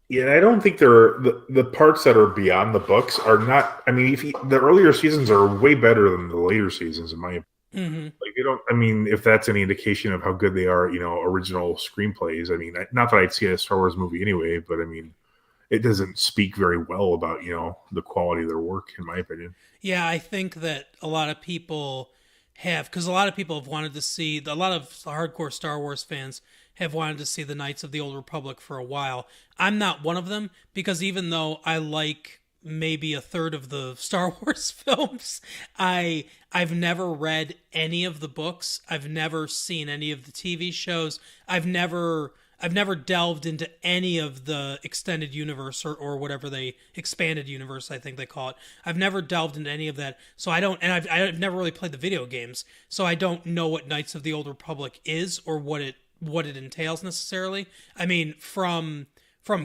Yeah, and I don't think the parts that are beyond the books are not... I mean, the earlier seasons are way better than the later seasons, in my opinion. Mm-hmm. Like they don't. I mean, if that's any indication of how good they are, original screenplays. I mean, not that I'd see a Star Wars movie anyway, but I mean, it doesn't speak very well about the quality of their work, in my opinion. Yeah, I think that a lot of people because a lot of people have wanted to see, a lot of hardcore Star Wars fans have wanted to see the Knights of the Old Republic for a while. I'm not one of them, because even though I like maybe a third of the Star Wars films, I've never read any of the books. I've never seen any of the TV shows. I've never delved into any of the extended universe or whatever expanded universe, I think they call it. I've never delved into any of that. So I don't, and I've never really played the video games. So I don't know what Knights of the Old Republic is or what what it entails necessarily. I mean, from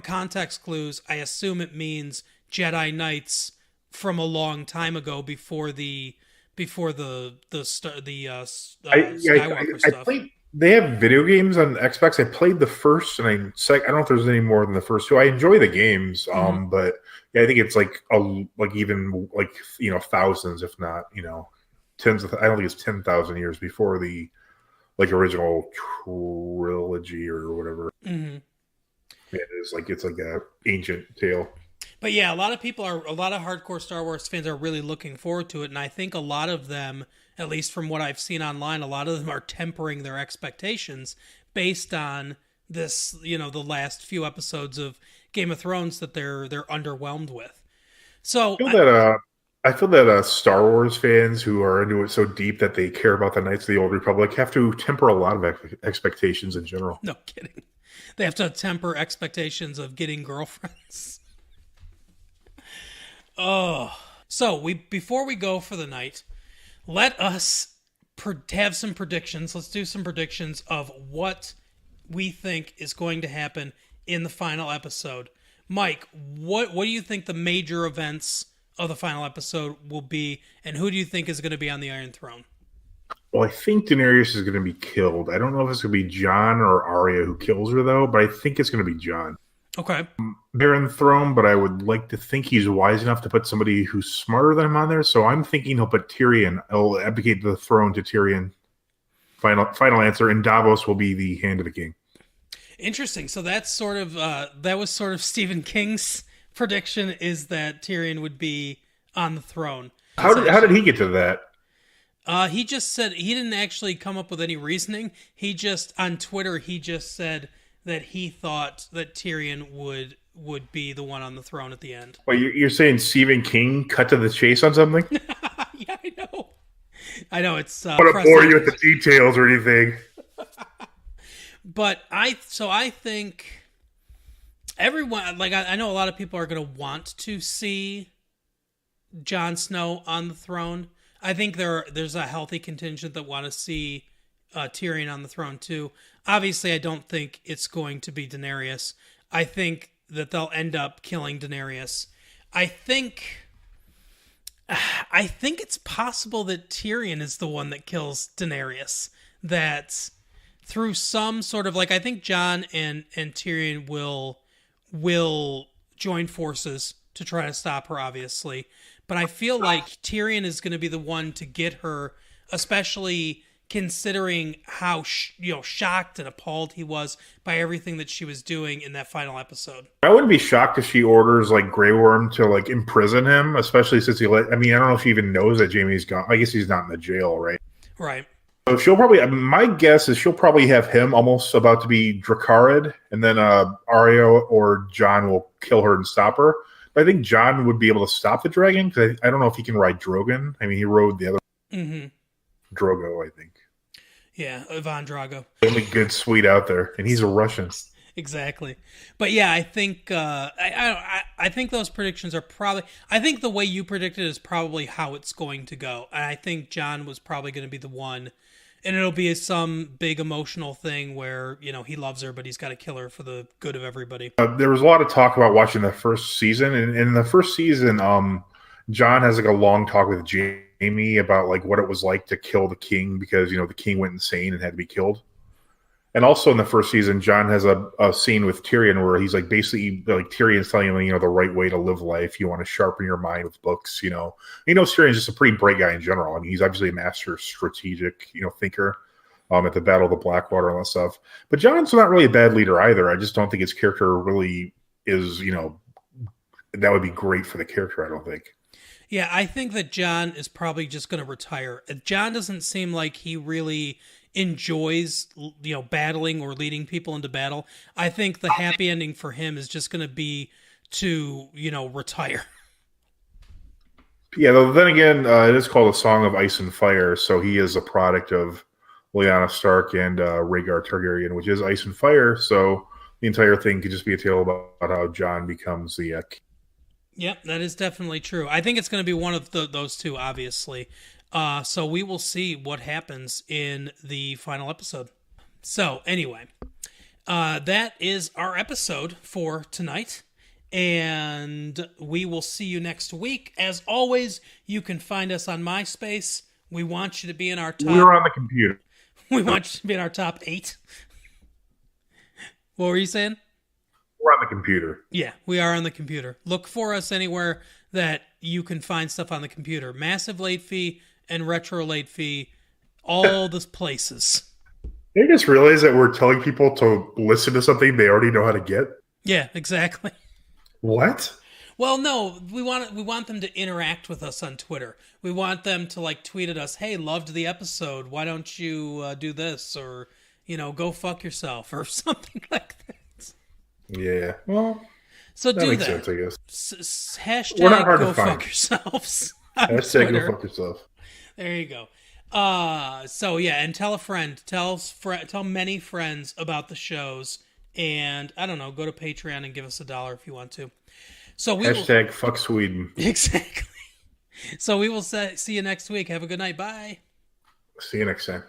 context clues, I assume it means Jedi Knights from a long time ago before the Skywalker stuff. They have video games on Xbox. I played the first, and I don't know if there's any more than the first two. I enjoy the games, but yeah, I think it's thousands, if not tens of. I don't think it's 10,000 years before the original trilogy or whatever. Mm-hmm. Yeah, it's like a ancient tale. But yeah, a lot of hardcore Star Wars fans are really looking forward to it, and I think a lot of them, at least from what I've seen online, a lot of them are tempering their expectations based on this, the last few episodes of Game of Thrones that they're underwhelmed with. So I feel that Star Wars fans who are into it so deep that they care about the Knights of the Old Republic have to temper a lot of expectations in general. No kidding. They have to temper expectations of getting girlfriends. Oh, so before we go for the night, let us have some predictions. Let's do some predictions of what we think is going to happen in the final episode. Mike, what do you think the major events of the final episode will be, and who do you think is going to be on the Iron Throne? Well, I think Daenerys is going to be killed. I don't know if it's going to be Jon or Arya who kills her, though, but I think it's going to be Jon. Okay. They're on the throne, but I would like to think he's wise enough to put somebody who's smarter than him on there. So I'm thinking he'll put Tyrion. He'll abdicate the throne to Tyrion. Final answer, and Davos will be the Hand of the King. Interesting. So that's sort of that was sort of Stephen King's prediction, is that Tyrion would be on the throne. How did he get to that? He just said he didn't actually come up with any reasoning. He just on Twitter said that he thought that Tyrion would be the one on the throne at the end. Well, you're saying Stephen King cut to the chase on something? Yeah, I know. It's I don't want to bore you with the details or anything. But I think everyone, I know a lot of people are going to want to see Jon Snow on the throne. I think there's a healthy contingent that want to see Tyrion on the throne too. Obviously, I don't think it's going to be Daenerys. I think that they'll end up killing Daenerys. I think it's possible that Tyrion is the one that kills Daenerys. That through some sort of I think Jon and Tyrion will join forces to try to stop her, obviously. But I feel like Tyrion is going to be the one to get her, especially considering how shocked and appalled he was by everything that she was doing in that final episode. I wouldn't be shocked if she orders Grey Worm to imprison him, especially since I don't know if she even knows that Jaime's gone. I guess he's not in the jail, right? Right. So she'll probably. My guess is she'll probably have him almost about to be Dracarys, and then Arya or Jon will kill her and stop her. But I think Jon would be able to stop the dragon because I don't know if he can ride Drogon. I mean, he rode the other Drogo, I think. Yeah, Ivan Drago. The only good Swede out there, and he's a Russian. Exactly. But yeah, I think I think those predictions are probably. I think the way you predicted is probably how it's going to go, and I think Jon was probably going to be the one. And it'll be some big emotional thing where, he loves her, but he's got to kill her for the good of everybody. There was a lot of talk about watching the first season. And in the first season, Jon has a long talk with Jaime about what it was like to kill the king because, the king went insane and had to be killed. And also in the first season, Jon has a scene with Tyrion where he's basically Tyrion's telling him, the right way to live life. You want to sharpen your mind with books, He knows Tyrion's just a pretty bright guy in general. I mean, he's obviously a master strategic, thinker at the Battle of the Blackwater and all that stuff. But Jon's not really a bad leader either. I just don't think his character really is, that would be great for the character, I don't think. Yeah, I think that Jon is probably just going to retire. Jon doesn't seem like he really enjoys battling or leading people into battle. I think the happy ending for him is just going to be to retire. Yeah, though then again, it is called A Song of Ice and Fire, so he is a product of Lyanna Stark and Rhaegar Targaryen, which is ice and fire. So the entire thing could just be a tale about how Jon becomes the king. Yep, that is definitely true. I think it's going to be one of those two, obviously. So we will see what happens in the final episode. So anyway, that is our episode for tonight. And we will see you next week. As always, you can find us on MySpace. We want you to be in our top... We're on the computer. We want you to be in our top 8. What were you saying? We're on the computer. Yeah, we are on the computer. Look for us anywhere that you can find stuff on the computer. Massive Late Fee and Retro Late Fee. All the places. They just realized that we're telling people to listen to something they already know how to get? Yeah, exactly. What? Well, no, we want them to interact with us on Twitter. We want them to tweet at us, "Hey, loved the episode. Why don't you do this?" Or go fuck yourself or something like that. Yeah. Well, so that do makes that. sense, I guess. Hashtag We're not hard go to find. fuck yourselves. Hashtag Twitter. go fuck yourself. There you go. So yeah, and tell a friend, tell many friends about the shows, and I don't know, go to Patreon and give us $1 if you want to. So we Hashtag fuck Sweden. Exactly. So we will see you next week. Have a good night. Bye. See you next time.